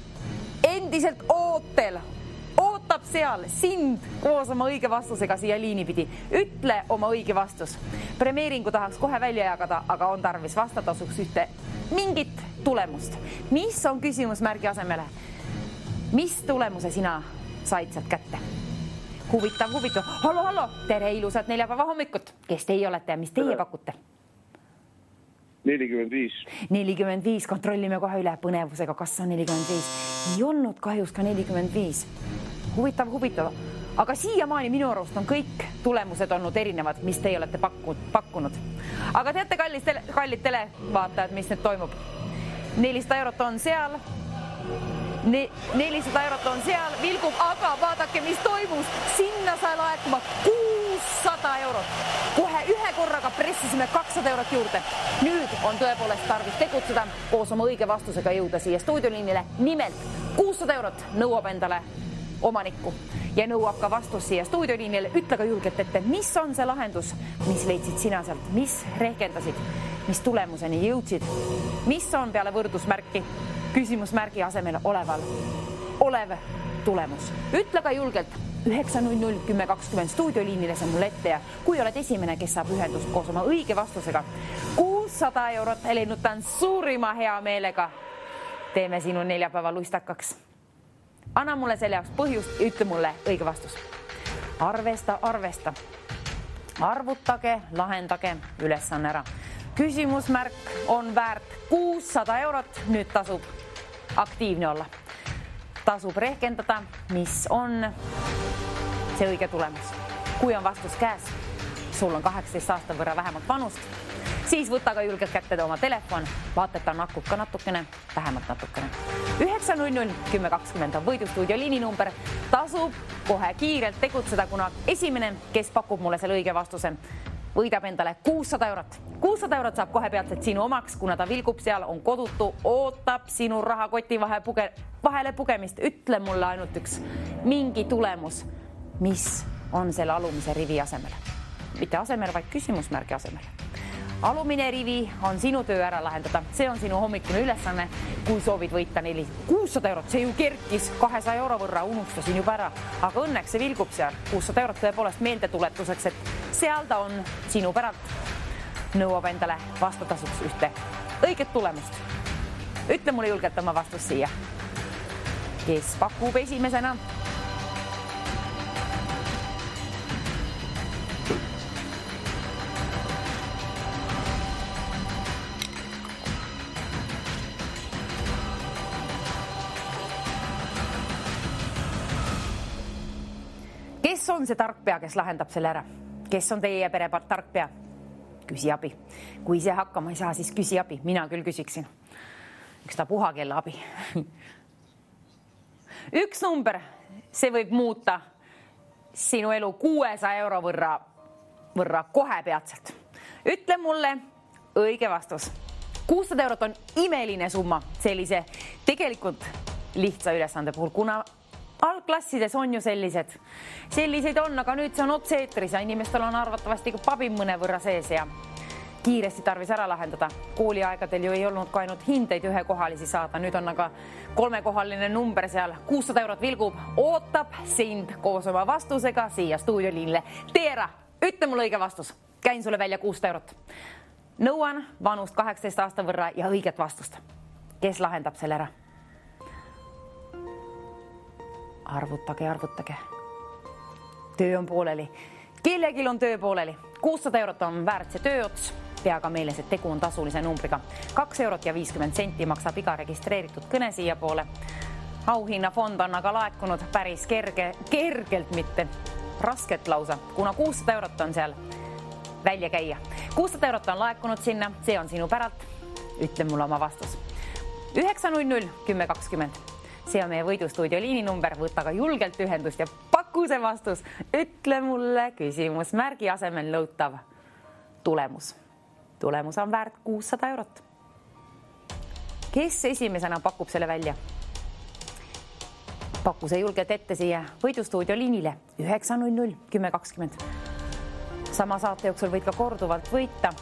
endiselt ootel. Ootab seal sind koos oma õige vastusega siia liinipidi. Ütle oma õige vastus. Premeeringu tahaks kohe välja jagada, aga on tarvis vastatasuks ühte mingit tulemust. Mis on küsimusmärgi asemele? Mis tulemuse sina said sealt kätte? Huvitav. Hallo, tere ilusat neljapäeva hommikut. Kes teie olete ja mis teie pakute? 45. 45, kontrollime kohe üle põnevusega, kas on 45. Ei olnud kahjuks ka 45. Huvitav. Aga siiamaani minu arust on kõik tulemused olnud erinevad, mis teie olete pakkunud. Aga teate, kallid televaatajad, mis nüüd toimub? 400 eurot on seal. 400 eurot on seal, vilgub, aga vaadake, mis toimus. Sinna sai laekuma 600 eurot. Kohe ühe korraga pressisime 200 eurot juurde. Nüüd on tõepoolest tarvis tegutseda koos oma õige vastusega jõuda siia stuudioliinile. Nimelt 600 eurot nõuab endale omanikku ja nõuab ka vastus siia stuudioliinile. Ütle ka julgelt ette, mis on see lahendus, mis leidsid sina sealt, mis rehkendasid, mis tulemuseni jõudsid, mis on peale võrdusmärki küsimusmärgi asemel olev tulemus. Ütle ka julgelt 9.00 10.20 stuudioliinile see mulle ette ja kui oled esimene, kes saab ühendust koos oma õige vastusega 600 eurot, lennutan suurima hea meelega. Teeme sinu neljapäeva luistakaks. Anna mulle selle jaoks põhjust ja ütle mulle õige vastus. Arvesta. Arvutage, lahendage ülesanne ära. Küsimusmärk on väärt 600 eurot. Nüüd tasub aktiivne olla. Tasub rehkendada, mis on see õige tulemus. Kui on vastus käes, sul on 18 aasta võrra vähemalt vanust, siis võta ka julgelt kätte oma telefon, vaata, et ta nakub ka natukene, vähemalt natukene. 9.00 10.20 on võidustuudio liininumber. Tasub kohe kiirelt tegutseda, kuna esimene, kes pakub mulle selle õige vastuse, võidab endale 600 eurot. 600 eurot saab kohe peatselt sinu omaks, kuna ta vilgub seal, on kodutu, ootab sinu rahakoti vahele pugemist. Ütle mulle ainult üks mingi tulemus, mis on selle alumise rivi asemel. Mitte asemel, vaid küsimusmärgi asemel. Alumine rivi on sinu töö ära lahendada. See on sinu hommikune ülesanne, kui soovid võita 600 eurot. See ju kerkis 200 euro võrra, unustasin juba ära. Aga õnneks see vilgub seal 600 eurot tõepoolest meeldetuletuseks, et seal ta on sinu päralt. Nõuab endale vastutasuks ühte õiget tulemust. Ütle mulle julgelt oma vastus siia. Kes pakub esimesena? Kes on see tarkpea, kes lahendab selle ära? Kes on teie pere tarkpea? Küsi abi. Kui see hakkama ei saa, siis küsi abi. Mina küll küsiksin. Üks ta puha kella abi. Üks number, see võib muuta sinu elu 600 euro võrra kohe peatselt. Ütle mulle õige vastus. 600 eurot on imeline summa sellise tegelikult lihtsa ülesande puhul, kuna algklassides on ju selliseid on, aga nüüd see on otse-eetris ja inimestel on arvatavasti ka pabin mõne võrra sees ja kiiresti tarvis ära lahendada. Kooliaegadel ju ei olnud ka ainult hindeid ühekohalisi saada, nüüd on aga 3-kohaline number seal. 600 eurot vilgub, ootab sind koos oma vastusega siia stuudioliinile. Tee ära, ütle mulle õige vastus. Käin sulle välja 600 eurot. Nõuan vanust 18 aasta võrra ja õiget vastust. Kes lahendab selle ära? Arvutage. Töö on pooleli. Kellegil on töö pooleli. 600 eurot on väärt see tööots. Pea ka meeles, et tegu on tasulise numbriga. 2 eurot ja 50 senti maksab iga registreeritud kõne siia poole. Auhinnafond on aga laekunud päris kergelt, mitte rasket lausa, kuna 600 eurot on seal välja käia. 600 eurot on laekunud sinna, see on sinu päralt. Ütle mulle oma vastus. 900 10 20. See on meie võidustuudio liininumber, võta ka julgelt ühendust ja paku see vastus. Ütle mulle küsimusmärgi asemel nõutav tulemus. Tulemus on väärt 600 eurot. Kes esimesena pakub selle välja? Paku see julgelt ette siia võidustuudio liinile 900 10 20. Sama saate jooksul võid ka korduvalt võita,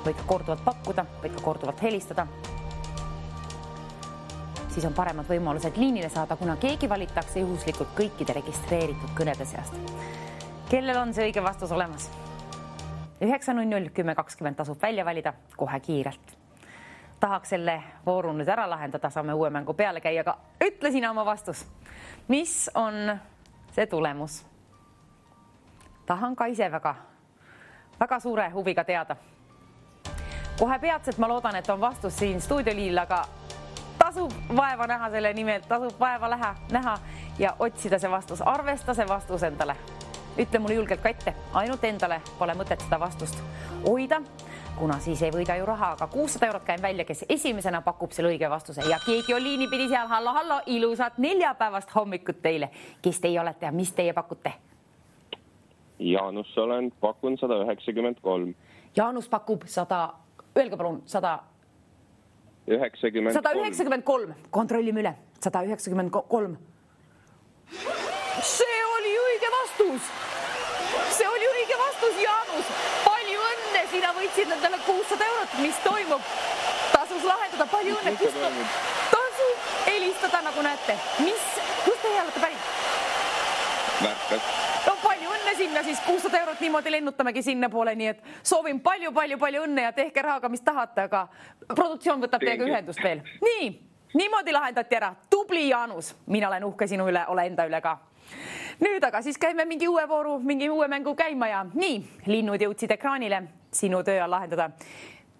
võid ka korduvalt pakkuda, võid ka korduvalt helistada. Siis on paremad võimalused liinile saada, kuna keegi valitakse juhuslikult kõikide registreeritud kõnede seast. Kellel on see õige vastus olemas? 900 10 20 tasub välja valida kohe kiirelt. Tahaks selle vooru nüüd ära lahendada, saame uue mängu peale käia, aga ütle sina oma vastus. Mis on see tulemus? Tahan ka ise väga suure huviga teada. Kohe peatselt ma loodan, et on vastus siin stuudioliinil, aga tasub vaeva näha selle nimel, tasub vaeva näha ja otsida see vastus. Arvesta see vastus endale. Ütle mulle julgelt ka ette, ainult endale pole mõtet seda vastust hoida, kuna siis ei võida ju raha, aga 600 eurot käin välja, kes esimesena pakub selle õige vastuse ja keegi on liini pidi seal. Hallo, ilusat neljapäevast hommikut teile. Kes teie olete ja mis teie pakute? Jaanus olen, pakun 193. Jaanus pakub 100, öelge palun 193. Kontrollime üle. 193. See oli õige vastus. See oli õige vastus, Jaanus. Palju õnne, sina võitsid endale 600 eurot. Mis toimub? Tasus lahendada, palju õnne. Tasub helistada, nagu näete. Kust teie olete pärit? Märkas. No palju õnne sinna, siis 600 eurot niimoodi lennutamegi sinna poole, nii et soovin palju õnne ja tehke rahaga, mis tahate, aga produktsioon võtab teiega ühendust veel. Nii, niimoodi lahendati ära. Tubli Jaanus, mina olen uhke sinu üle, ole enda üle ka. Nüüd aga siis käime mingi uue vooru, mingi uue mängu käima ja nii, linnud jõudsid ekraanile, sinu töö on lahendada.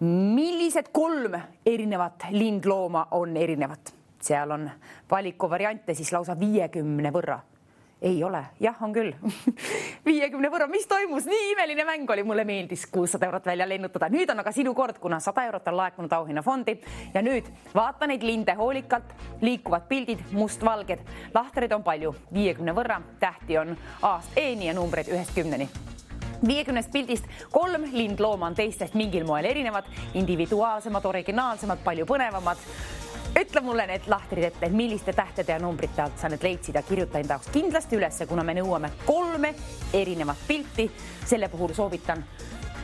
Millised 3 erinevat lindlooma on erinevat? Seal on valikuvariante siis lausa 50 võrra. Ei ole, jah, on küll. 50 võrra, mis toimus? Nii imeline mäng oli, mulle meeldis 600 eurot välja lennutada. Nüüd on aga sinu kord, kuna 100 eurot on laekunud auhinnafondi ja nüüd vaata neid linde hoolikalt, liikuvad pildid, mustvalged, lahterid on palju, 50 võrra, tähti on A-st E-ni ja numbreid 1-10. 50 pildist 3 lindlooma on teistest mingil moel erinevad, individuaalsemad, originaalsemad, palju põnevamad. Ütle mulle need lahtrid ette, milliste tähtede ja numbrite alt sa need leidsid ja kirjuta enda jaoks kindlasti ülesse, kuna me nõuame 3 erinevat pilti. Selle puhul soovitan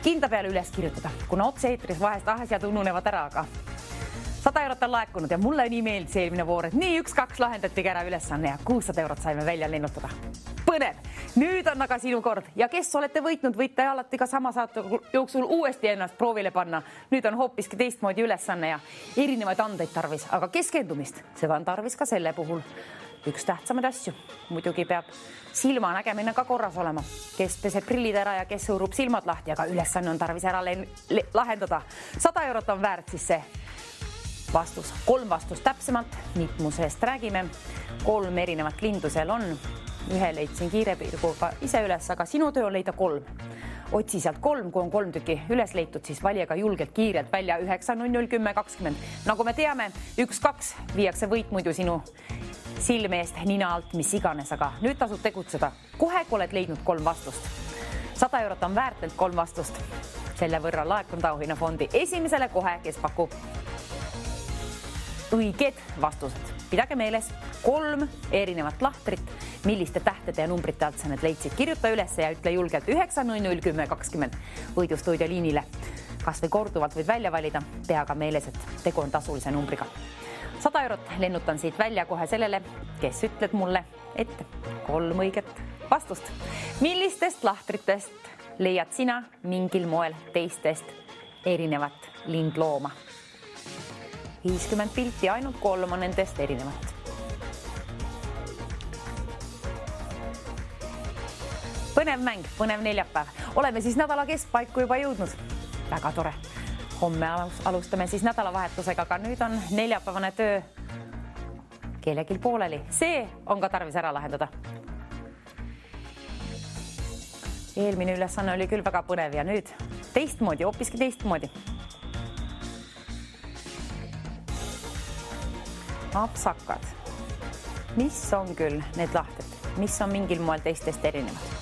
kinda peale üles kirjutada, kuna otse-eetris vahest asjad ununevad ära, aga 100 eurot on laekunud ja mulle nii meeldis eelmine voor, et nii 1-2 lahendatigi ära ülesanne ja 600 eurot saime välja lennutada. Põnev! Nüüd on aga sinu kord ja kes olete võitnud, võite alati ka sama saate jooksul uuesti ennast proovile panna. Nüüd on hoopiski teistmoodi ülesanne ja erinevaid andeid tarvis, aga keskendumist, seda on tarvis ka selle puhul. Üks tähtsamaid asju. Muidugi peab silma nägemine ka korras olema. Kes peseb prillid ära ja kes õurub silmad lahti, aga ülesanne on tarvis ära lahendada. 100 eurot on väärt siis see vastus. 3 vastust täpsemalt, nitmusest räägime. 3 erinevat lindu seal on. Ühe leidsin kiire piirguga ise üles, aga sinu töö on leida 3. Otsi sealt 3, kui on 3 tükki üles leitud, siis valijaga julgelt kiirelt välja 9, 0, 0, 10, 20. Nagu me teame, 1, 2 viiakse võit muidu sinu silme eest, nina alt, mis iganes, aga nüüd tasub tegutseda. Kohe, kui oled leidnud 3 vastust. 100 eurot on väärt need 3 vastust. Selle võrra laekunud auhinnafondi esimesele kohe, kes pakub õiged vastused. Pidage meeles 3 erinevat lahtrit, milliste tähtede ja numbrite alt sa need leidsid. Kirjuta üles ja ütle julgelt 9, 0, 0, 10, 20 võidustuudio liinile. Kas või korduvalt võid välja valida, pea ka meeles, et tegu on tasulise numbriga. 100 eurot lennutan siit välja kohe sellele, kes ütled mulle ette 3 õiget vastust. Millistest lahtritest leiad sina mingil moel teistest erinevat lindlooma? 50 pilti, ainult 3 on nendest erinevat. Põnev mäng, põnev neljapäev. Oleme siis nädala keskpaiku juba jõudnud. Väga tore. Homme alustame siis nädalavahetusega, aga nüüd on neljapäevane töö kellegil pooleli. See on ka tarvis ära lahendada. Eelmine ülesanne oli küll väga põnev ja nüüd teistmoodi, hoopiski teistmoodi. Apsakad. Mis on küll need lahtrid? Mis on mingil moel teistest erinevad?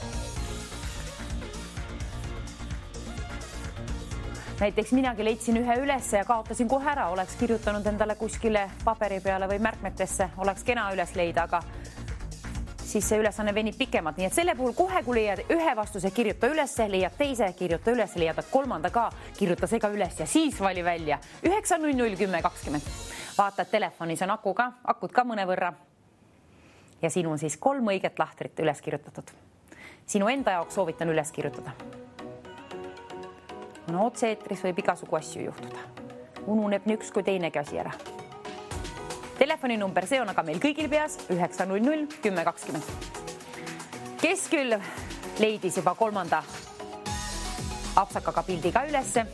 Näiteks minagi leidsin ühe ülesse ja kaotasin kohe ära. Oleks kirjutanud endale kuskile paberi peale või märkmetesse. Oleks kena üles leida, aga siis see ülesanne venib pikemalt. Nii et selle puhul kohe, kui leiad ühe vastuse, kirjuta üles, leiad teise, kirjuta üles, leiad 3. ka, kirjuta see ka üles ja siis vali välja 9, 0, 0, 10, 20. Vaata, et telefonis on akud ka mõne võrra. Ja sinu on siis 3 õiget lahtrit üles kirjutatud. Sinu enda jaoks soovitan üles kirjutada. No, otse-eetris võib igasugu asju juhtuda. Ununeb nii üks kui teinegi asi ära. Telefoninumber, see on aga meil kõigil peas 9, 0, 0, 10, 20. Kes küll leidis juba 3. apsakaga pildiga ülesse,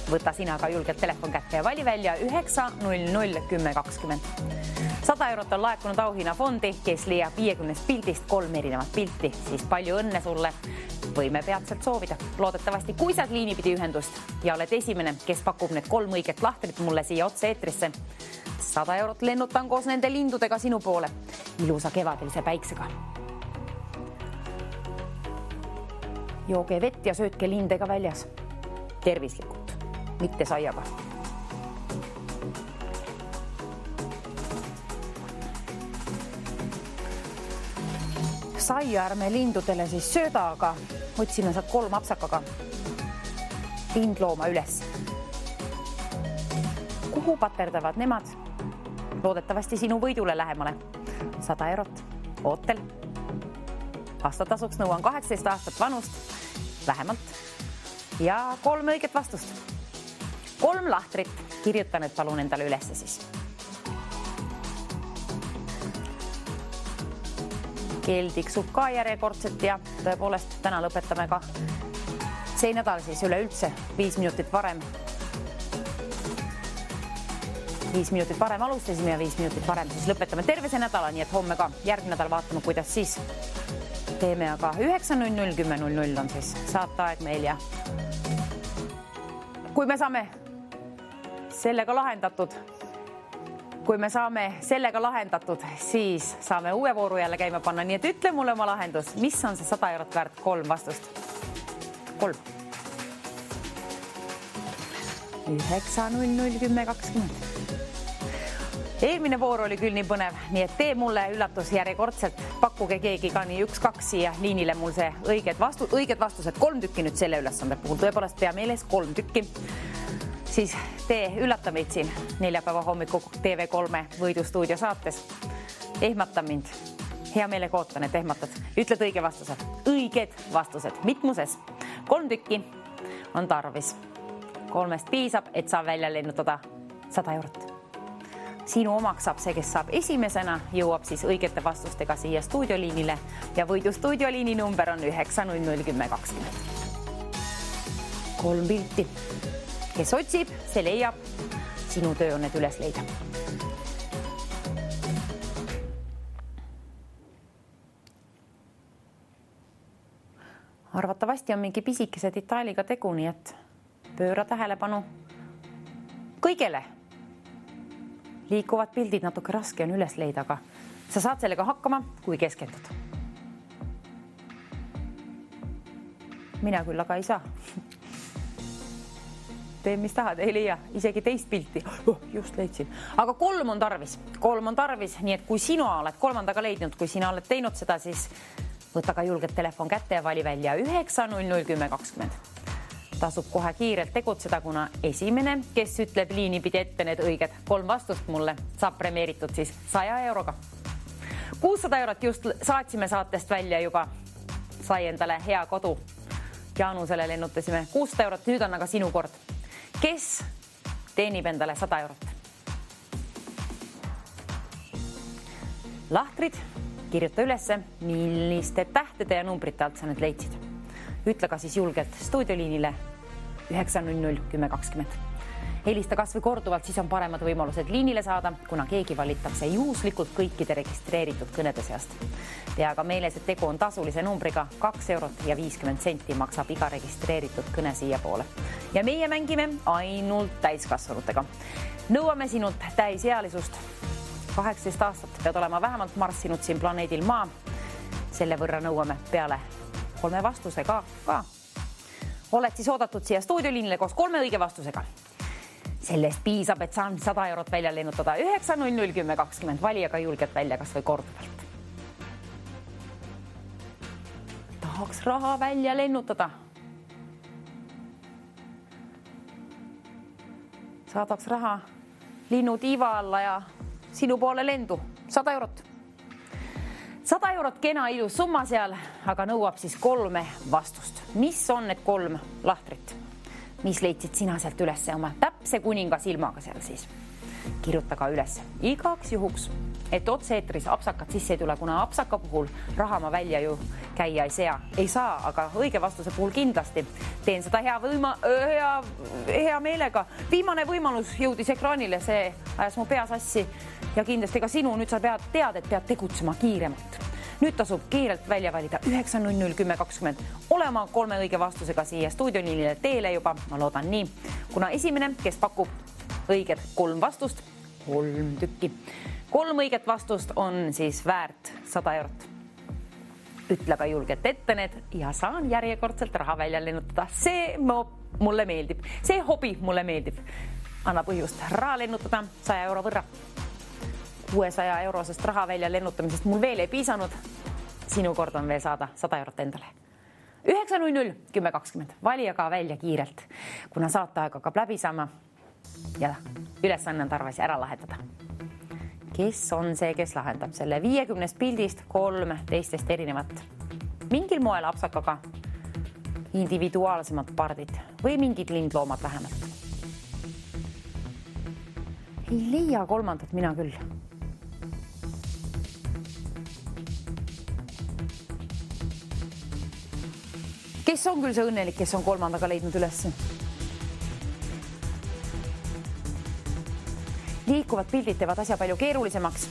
võta sina ka julgelt telefon kätte ja vali välja 9, 0, 0, 10, 20. 100 eurot on laekunud auhinnafondi, kes leiab 50 pildist 3 erinevat pilti, siis palju õnne sulle. Võime peatselt soovida. Loodetavasti, kui saad liinipidi ühendust ja oled esimene, kes pakub need 3 õiget lahtrit mulle siia otse-eetrisse. 100 eurot lennutan koos nende lindudega sinu poole. Ilusa kevadelise päiksega. Jooge vett ja söötke lindega väljas. Tervislikult, mitte saiaga. Saia ärme lindudele siis sööda, aga otsime saad 3 apsakaga lindlooma üles. Kuhu paterdavad nemad? Loodetavasti sinu võidule lähemale. 100 eurot. Ootel. Aastatasuks nõuan 18 aastat vanust. Vähemalt. Ja 3 õiget vastust. 3 lahtrit. Kirjuta need palun endale ülesse siis. Keel tiksub ka järjekordselt ja tõepoolest täna lõpetame ka see nädal siis üleüldse 5 minutit varem. 5 minutit varem alustasime ja 5 minutit varem siis lõpetame terve see nädala, nii et homme ka järgmine nädal vaatame, kuidas siis teeme, aga 9, 0, 0, 10, 0, 0 on siis saateaeg meil ja kui me saame sellega lahendatud, siis saame uue vooru jälle käima panna. Nii et ütle mulle oma lahendus, mis on see 100 eurot väärt 3 vastust? 3. 9, 0, 0, 10, 20. Eelmine voor oli küll nii põnev, nii et tee mulle üllatus järjekordselt. Pakkuge keegi ka nii 1-2 siia liinile mul see õiged vastused. 3 tükki nüüd selle ülesande puhul. Tõepoolest pea meeles 3 tükki. Siis tee üllata meid siin neljapäeva hommiku TV3 Võidustuudio saates. Ehmata mind. Hea meelega ootan, et ehmatad. Ütled õige vastused. Õiged vastused. Mitmuses. 3 tükki on tarvis. 3 piisab, et saab välja lennutada 100 eurot. Sinu omaks saab see, kes saab esimesena, jõuab siis õigete vastustega siia stuudioliinile ja Võidustuudioliini number on 9001020. 3 pilti. Kes otsib, see leiab. Sinu töö on need üles leida. Arvatavasti on mingi pisikese detailiga tegu, nii et pööra tähelepanu kõigele. Liikuvad pildid natuke raske on üles leida, aga sa saad sellega hakkama, kui keskendud. Mina küll aga ei saa. Tee, mis tahad, ei leia isegi teist pilti. Just leidsin. Aga 3 on tarvis. 3 on tarvis, nii et kui sina oled 3. leidnud, kui sina oled teinud seda, siis võta ka julgelt telefon kätte ja vali välja 9001020. Tasub kohe kiirelt tegutseda, kuna esimene, kes ütleb liini pidi ette need õiged 3 vastust mulle, saab premeeritud siis 100 euroga. 600 eurot just saatsime saatest välja juba. Sai endale hea kodu. Jaanusele lennutasime 600 eurot, nüüd on aga sinu kord. Kes teenib endale 100 eurot? Lahtrid, kirjuta ülesse, milliste tähtede ja numbrite alt sa need leidsid. Ütle ka siis julgelt stuudioliinile 9001020. Helista kas või korduvalt, siis on paremad võimalused liinile saada, kuna keegi valitakse juhuslikult kõikide registreeritud kõnede seast. Pea aga meeles, et tegu on tasulise numbriga 2 eurot ja 50 senti maksab iga registreeritud kõne siia poole. Ja meie mängime ainult täiskasvanutega. Nõuame sinult täisealisust. 18 aastat pead olema vähemalt marssinud siin planeedil Maa. Selle võrra nõuame peale 3 vastusega ka. Oled siis oodatud siia stuudioliinile koos 3 õige vastusega. Sellest piisab, et saan 100 eurot välja lennutada 9001020. Vali aga julgelt välja kas või korduvalt. Tahaks raha välja lennutada. Saadaks raha linnu tiiva alla ja sinu poole lendu. 100 eurot. 100 eurot kena ilus summa seal, aga nõuab siis 3 vastust. Mis on need 3 lahtrit? Mis leidsid sina sealt üles oma täpse kuninga silmaga seal siis? Kirjuta ka üles igaks juhuks, et otse-eetris apsakat sisse ei tule, kuna apsaka puhul raha ma välja ju käia ei saa, aga õige vastuse puhul kindlasti. Teen seda hea meelega. Viimane võimalus jõudis ekraanile, see ajas mu pea sassi ja kindlasti ka sinu. Nüüd sa tead, et pead tegutsema kiiremalt. Nüüd tasub kiirelt välja valida 9001020. Olema 3 õige vastusega siia stuudioliinile teele juba, ma loodan nii. Kuna esimene, kes pakub õiged 3 vastust, 3 tükki. 3 õiget vastust on siis väärt 100 eurot. Ütle ka julgelt ette need ja saan järjekordselt raha välja lennutada. See mulle meeldib. See hobi mulle meeldib. Anna põhjust raha lennutada 100 euro võrra. 600 eurosest raha välja lennutamisest mul veel ei piisanud. Sinu kord on veel saada 100 eurot endale. 9001020. Vali aga välja kiirelt, kuna saateaeg hakkab läbi saama ja ülesanne on tarvis ära lahendada. Kes on see, kes lahendab selle 50 pildist 3 teistest erinevat? Mingil moel apsakaga individuaalsemad pardid või mingid lindloomad vähemalt. Ei leia 3. mina küll. Kes on küll see õnnelik, kes on 3. leidnud üles? Liikuvad pildid teevad asja palju keerulisemaks,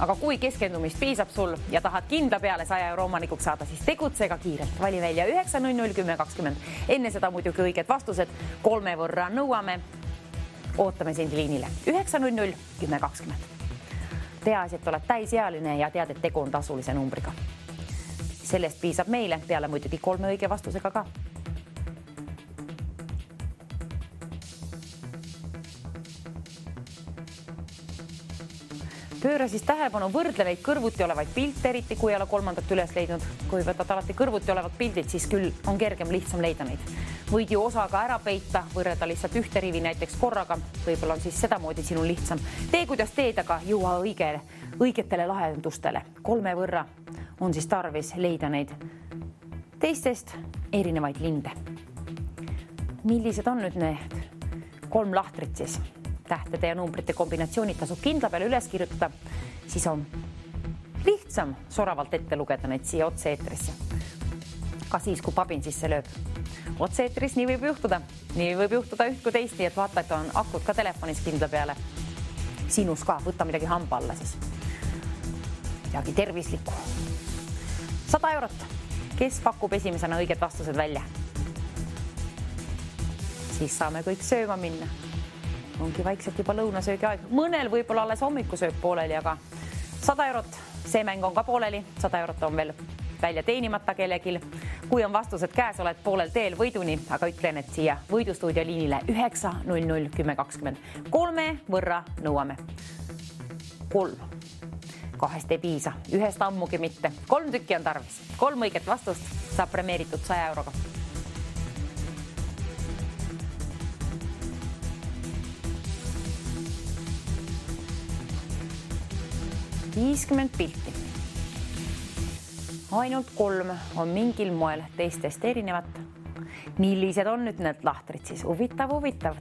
aga kui keskendumist piisab sul ja tahad kindla peale 100 euro omanikuks saada, siis tegutse ka kiirelt. Vali välja 9001020. Enne seda muidugi õiged vastused 3 võrra nõuame. Ootame sind liinile 9001020. Peaasi, et oled täisealine ja tead, et tegu on tasulise numbriga. Sellest piisab meile peale muidugi 3 õige vastusega ka. Pööra siis tähelepanu, võrdle neid kõrvuti olevaid pilte, eriti kui ei ole kolmandat üles leidnud. Kui võtad alati kõrvuti olevad pildid, siis küll on kergem lihtsam leida neid. Võid ju osaga ära peita, võrreda lihtsalt ühte rivi näiteks korraga. Võib-olla on siis sedamoodi sinul lihtsam. Tee, kuidas teed, aga jõua õigetele lahendustele. 3 võrra on siis tarvis leida neid teistest erinevaid linde. Millised on nüüd need 3 lahtrit siis? Tähtede ja numbrite kombinatsioonid tasub kindla peale üles kirjutada, siis on lihtsam soravalt ette lugeda neid siia otse-eetrisse. Ka siis, kui pabin sisse lööb. Otse-eetris nii võib juhtuda. Nii võib juhtuda üht kui teist, nii et vaata, et on akud ka telefonis kindla peale. Sinus ka, võta midagi hamba alla siis. Midagi tervislikku. 100 eurot. Kes pakub esimesena õiged vastused välja? Siis saame kõik sööma minna. Ongi vaikselt juba lõunasöögi aeg. Mõnel võib-olla alles hommikusööb pooleli, aga 100 eurot, see mäng on ka pooleli. 100 eurot on veel välja teenimata kellegil. Kui on vastused käes, oled poolel teel võiduni, aga ütlen, et siia võidustuudio liinile 900 10 20. 3 võrra nõuame. 3. 2 ei piisa, 1 ammugi mitte. 3 tükki on tarvis. 3 õiget vastust saab premeeritud 100 euroga. 50 pilti. Ainult 3 on mingil moel teistest erinevat. Millised on nüüd need lahtrid siis? Huvitav.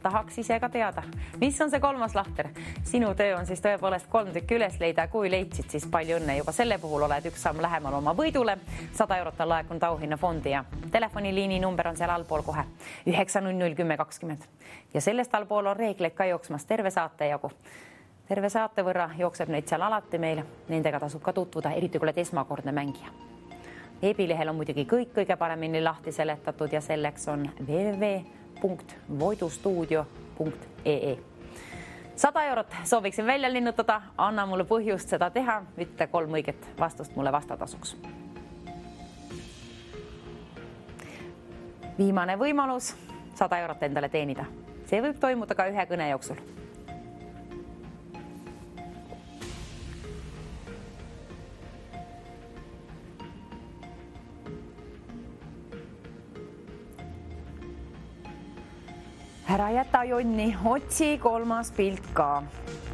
Tahaks ise ka teada. Mis on see 3. lahter? Sinu töö on siis tõepoolest 3 tükki üles leida. Kui leidsid, siis palju õnne. Juba selle puhul oled 1 samm lähemal oma võidule. 100 eurot on laekunud auhinnafondi ja telefoniliini number on seal allpool kohe. 900 10 20. Ja sellest allpool on reegleid ka jooksmas terve saate jagu. Terve saate võrra jookseb neid seal alati meil. Nendega tasub ka tutvuda, eriti kui oled esmakordne mängija. Veebilehel on muidugi kõik kõige paremini lahti seletatud ja selleks on www.voidustuudio.ee. 100 eurot sooviksin välja linnutada, anna mulle põhjust seda teha, ütle 3 õiget vastust mulle vastatasuks. Viimane võimalus 100 eurot endale teenida. See võib toimuda ka 1 kõne jooksul. Ära jäta jonni, otsi 3. pilt ka.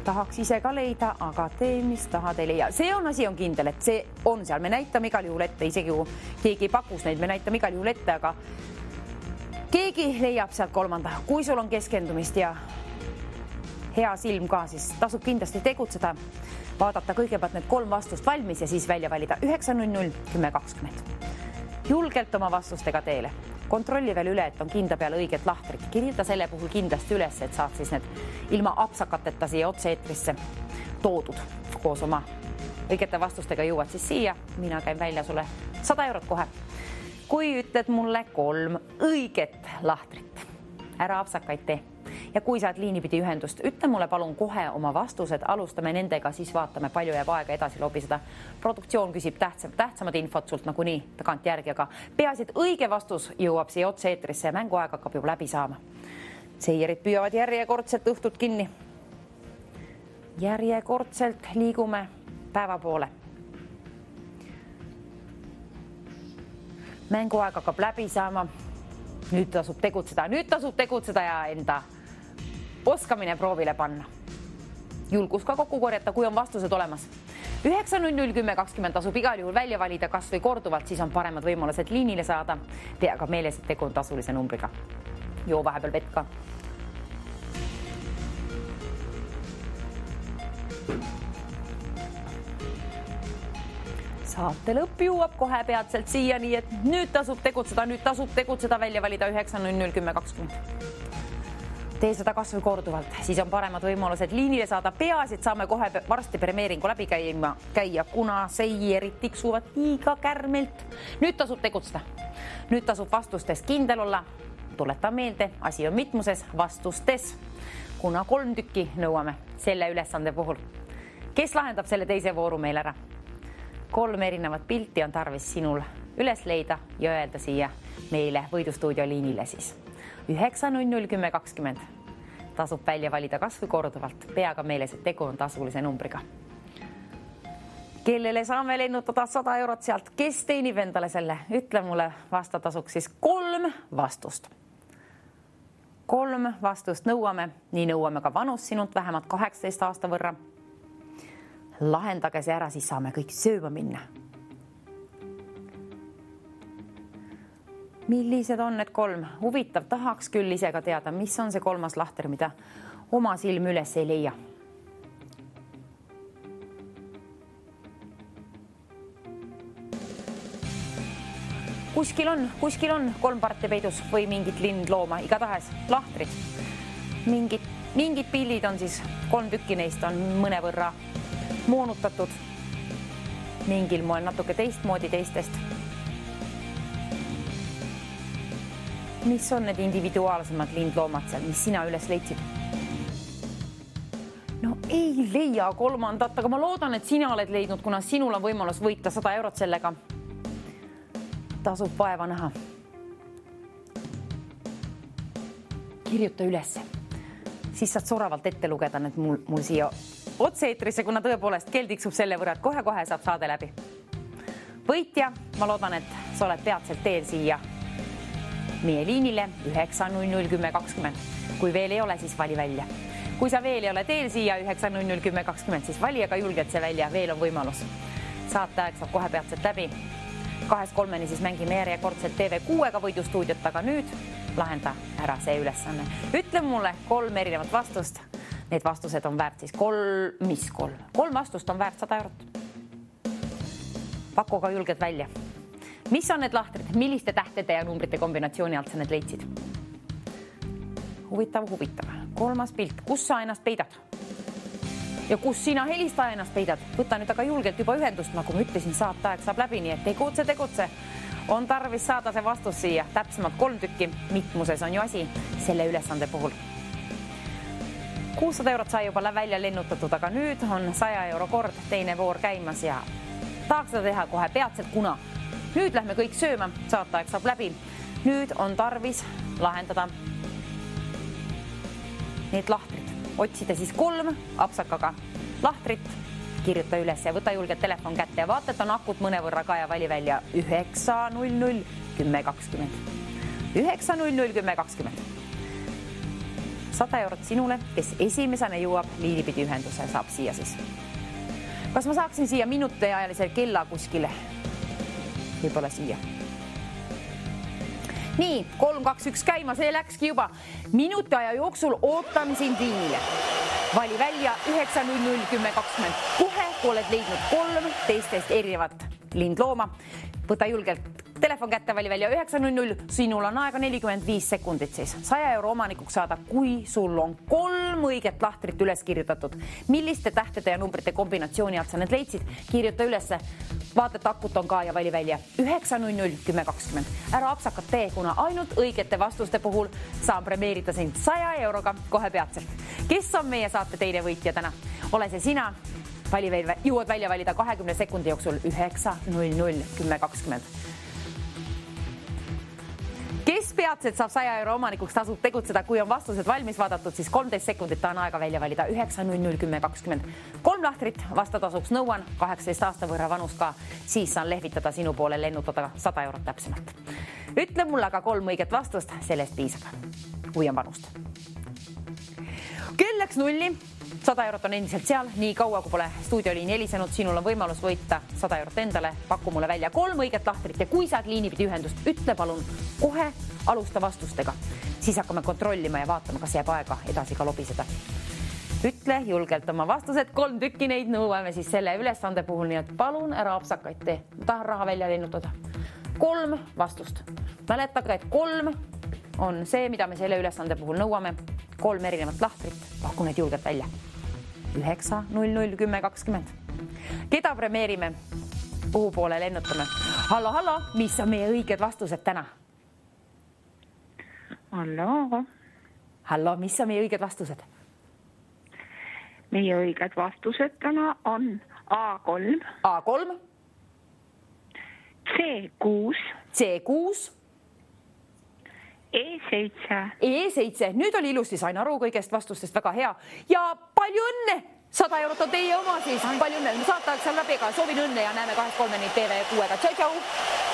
Tahaks ise ka leida, aga tee, mis tahad ei leia. See on asi on kindel, et see on seal. Me näitame igal juhul ette, isegi kui keegi pakus neid, me näitame igal juhul ette, aga keegi leiab sealt 3. Kui sul on keskendumist ja hea silm ka, siis tasub kindlasti tegutseda. Vaadata kõigepealt need 3 vastust valmis ja siis välja valida 900 10 20. Julgelt oma vastustega teele. Kontrolli veel üle, et on kinda peale õiged lahtrid. Kirjuta selle puhul kindlasti üles, et saad siis need ilma apsakateta siia otse-eetrisse toodud. Koos oma õigete vastustega jõuad siis siia. Mina käin välja sulle 100 eurot kohe. Kui ütled mulle 3 õiget lahtrit, ära apsakaid tee. Ja kui saad liinipidi ühendust, ütle mulle palun kohe oma vastused, alustame nendega, siis vaatame, palju jääb aega edasi lobiseda. Produktsioon küsib tähtsamad infot sult nagunii tagant järgi, aga peaasi, et õige vastus jõuab siia otse-eetrisse ja mänguaeg hakkab juba läbi saama. Seierid püüavad järjekordselt õhtut kinni. Järjekordselt liigume päeva poole. Mänguaeg hakkab läbi saama. Nüüd tasub tegutseda ja enda oskamine proovile panna. Julgus ka kokku korjata, kui on vastused olemas. 900 10 20 tasub igal juhul välja valida kas või korduvalt, siis on paremad võimalused liinile saada. Pea ka meeles, et tegu on tasulise numbriga. Joo vahepeal vett ka. Saate lõpp jõuab kohe peatselt siia, nii et nüüd tasub tegutseda välja valida 900 10 20. Tee seda kas või korduvalt, siis on paremad võimalused liinile saada. Peaasi, et saame kohe varsti premeeringu läbi käia, kuna seierid tiksuvad liiga kärmelt. Nüüd tasub tegutseda. Nüüd tasub vastustes kindel olla. Tuleta meelde, asi on mitmuses vastustes, kuna 3 tükki nõuame selle ülesande puhul. Kes lahendab selle teise vooru meil ära? 3 erinevat pilti on tarvis sinul üles leida ja öelda siia meile võidustuudio liinile siis. 900 10 20. Tasub välja valida kas või korduvalt. Pea ka meeles, et tegu on tasulise numbriga. kellele saame lennutada 100 eurot sealt, kes teenib endale selle, ütle mulle vastatasuks siis 3 vastust. 3 vastust nõuame, nii nõuame ka vanust sinult vähemalt 18 aasta võrra. Lahendage see ära, siis saame kõik sööma minna. Millised on need 3? Huvitav, tahaks küll ise ka teada, mis on see 3. lahter, mida oma silm üles ei leia. Kuskil on 3 parti peidus või mingit lindlooma, igatahes lahtrid. Mingid pildid on siis 3 tükki neist on mõnevõrra moonutatud. Mingil moel natuke teistmoodi teistest. Mis on need individuaalsemad lindloomad seal, mis sina üles leidsid? No ei leia 3, aga ma loodan, et sina oled leidnud, kuna sinul on võimalus võita 100 eurot sellega. Tasub vaeva näha. Kirjuta ülesse. Siis saad soravalt ette lugeda need mul siia otse-eetrisse, kuna tõepoolest kell tiksub selle võrra, et kohe saab saade läbi. Võitja, ma loodan, et sa oled peatselt teel siia meie liinile 9001020. Kui veel ei ole, siis vali välja. Kui sa veel ei ole teel siia 9001020, siis vali aga julgelt see välja, veel on võimalus. Saateaeg saab kohe peatselt läbi. 2-3 siis mängime järjekordselt TV6-ga võidustuudiot, aga nüüd lahenda ära see ülesanne. Ütle mulle 3 erinevat vastust. Need vastused on väärt siis 3 vastust on väärt 100 eurot. Paku ka julgelt välja. Mis on need lahtrid? Milliste tähtede ja numbrite kombinatsiooni alt sa need leidsid? Huvitav. 3. pilt. Kus sa ennast peidad? Ja kus sina helistaja ennast peidad? Võta nüüd aga julgelt juba ühendust, nagu ma ütlesin, saateaeg saab läbi, nii et tegutse. On tarvis saada see vastus siia. Täpsemalt 3 tükki. Mitmuses on ju asi selle ülesande puhul. 600 eurot sai juba välja lennutatud, aga nüüd on 100 euro kord, teine voor käimas ja tahaks seda teha kohe peatselt, kuna nüüd lähme kõik sööma, saateaeg saab läbi. Nüüd on tarvis lahendada need lahtrid. Otsida siis 3 apsakaga lahtrit, kirjuta üles ja võta julgelt telefon kätte ja vaata, et on akut mõnevõrra ka ja vali välja 9001020. 9001020. 100 eurot sinule, kes esimesena jõuab liinipidi ühenduse, saab siia siis. Kas ma saaksin siia minutiajalisel kella kuskile? Võib-olla siia. Nii, 3, 2, 1 käima, see läkski juba. Minuti aja jooksul ootan sind liinile. Vali välja 9001020. Kohe oled leidnud 3 teistest erinevat lindlooma. Võta julgelt telefon kätte, vali välja 900. Sinul on aega 45 sekundit siis 100 euro omanikuks saada, kui sul on 3 õiget lahtrit üles kirjutatud. Milliste tähtede ja numbrite kombinatsiooni alt sa need leidsid? Kirjuta ülesse. Vaata, et akut on ka ja vali välja 9001020. Ära apsakat tee, kuna ainult õigete vastuste puhul saan premeerida sind 100 euroga kohe peatselt. Kes on meie saate teine võitja täna? Ole see sina. Jõuad välja valida 20 sekundi jooksul 9001020. Kes peatselt saab 100 euro omanikuks, tasub tegutseda, kui on vastused valmis vaadatud, siis 13 sekundit on aega välja valida 9001020. 3 lahtrit vastatasuks nõuan 18 aasta võrra vanus ka, siis saan lehvitada sinu poole, lennutada 100 eurot täpsemalt. Ütle mulle aga 3 õiget vastust, sellest piisab, kui on vanust. Kell läks 0. 100 eurot on endiselt seal, nii kaua kui pole stuudioliini helisenud, sinul on võimalus võita 100 eurot endale, paku mulle välja 3 õiget lahtrit ja kui saad liinipidi ühendust, ütle palun kohe alusta vastustega. Siis hakkame kontrollima ja vaatama, kas jääb aega edasi ka lobiseda. Ütle julgelt oma vastused, 3 tükki neid nõuame siis selle ülesande puhul, nii et palun ära apsakaid tee. Tahan raha välja lennutada. 3 vastust. Mäletage, et 3 on see, mida me selle ülesande puhul nõuame. 3 erinevat lahtrit, paku need julgelt välja. 9001020. Keda premeerime? Kuhu poole lennutame? Hallo, mis on meie õiged vastused täna? Hallo, mis on meie õiged vastused? Meie õiged vastused täna on A3, C6, E7. Nüüd oli ilusti, sain aru kõigest vastustest, väga hea. Ja palju õnne! 100 eurot on teie oma siis. Palju õnne. Saate aeg seal läbi ka. Soovin õnne ja näeme 2-3 TV6-ga. Tšau, tšau.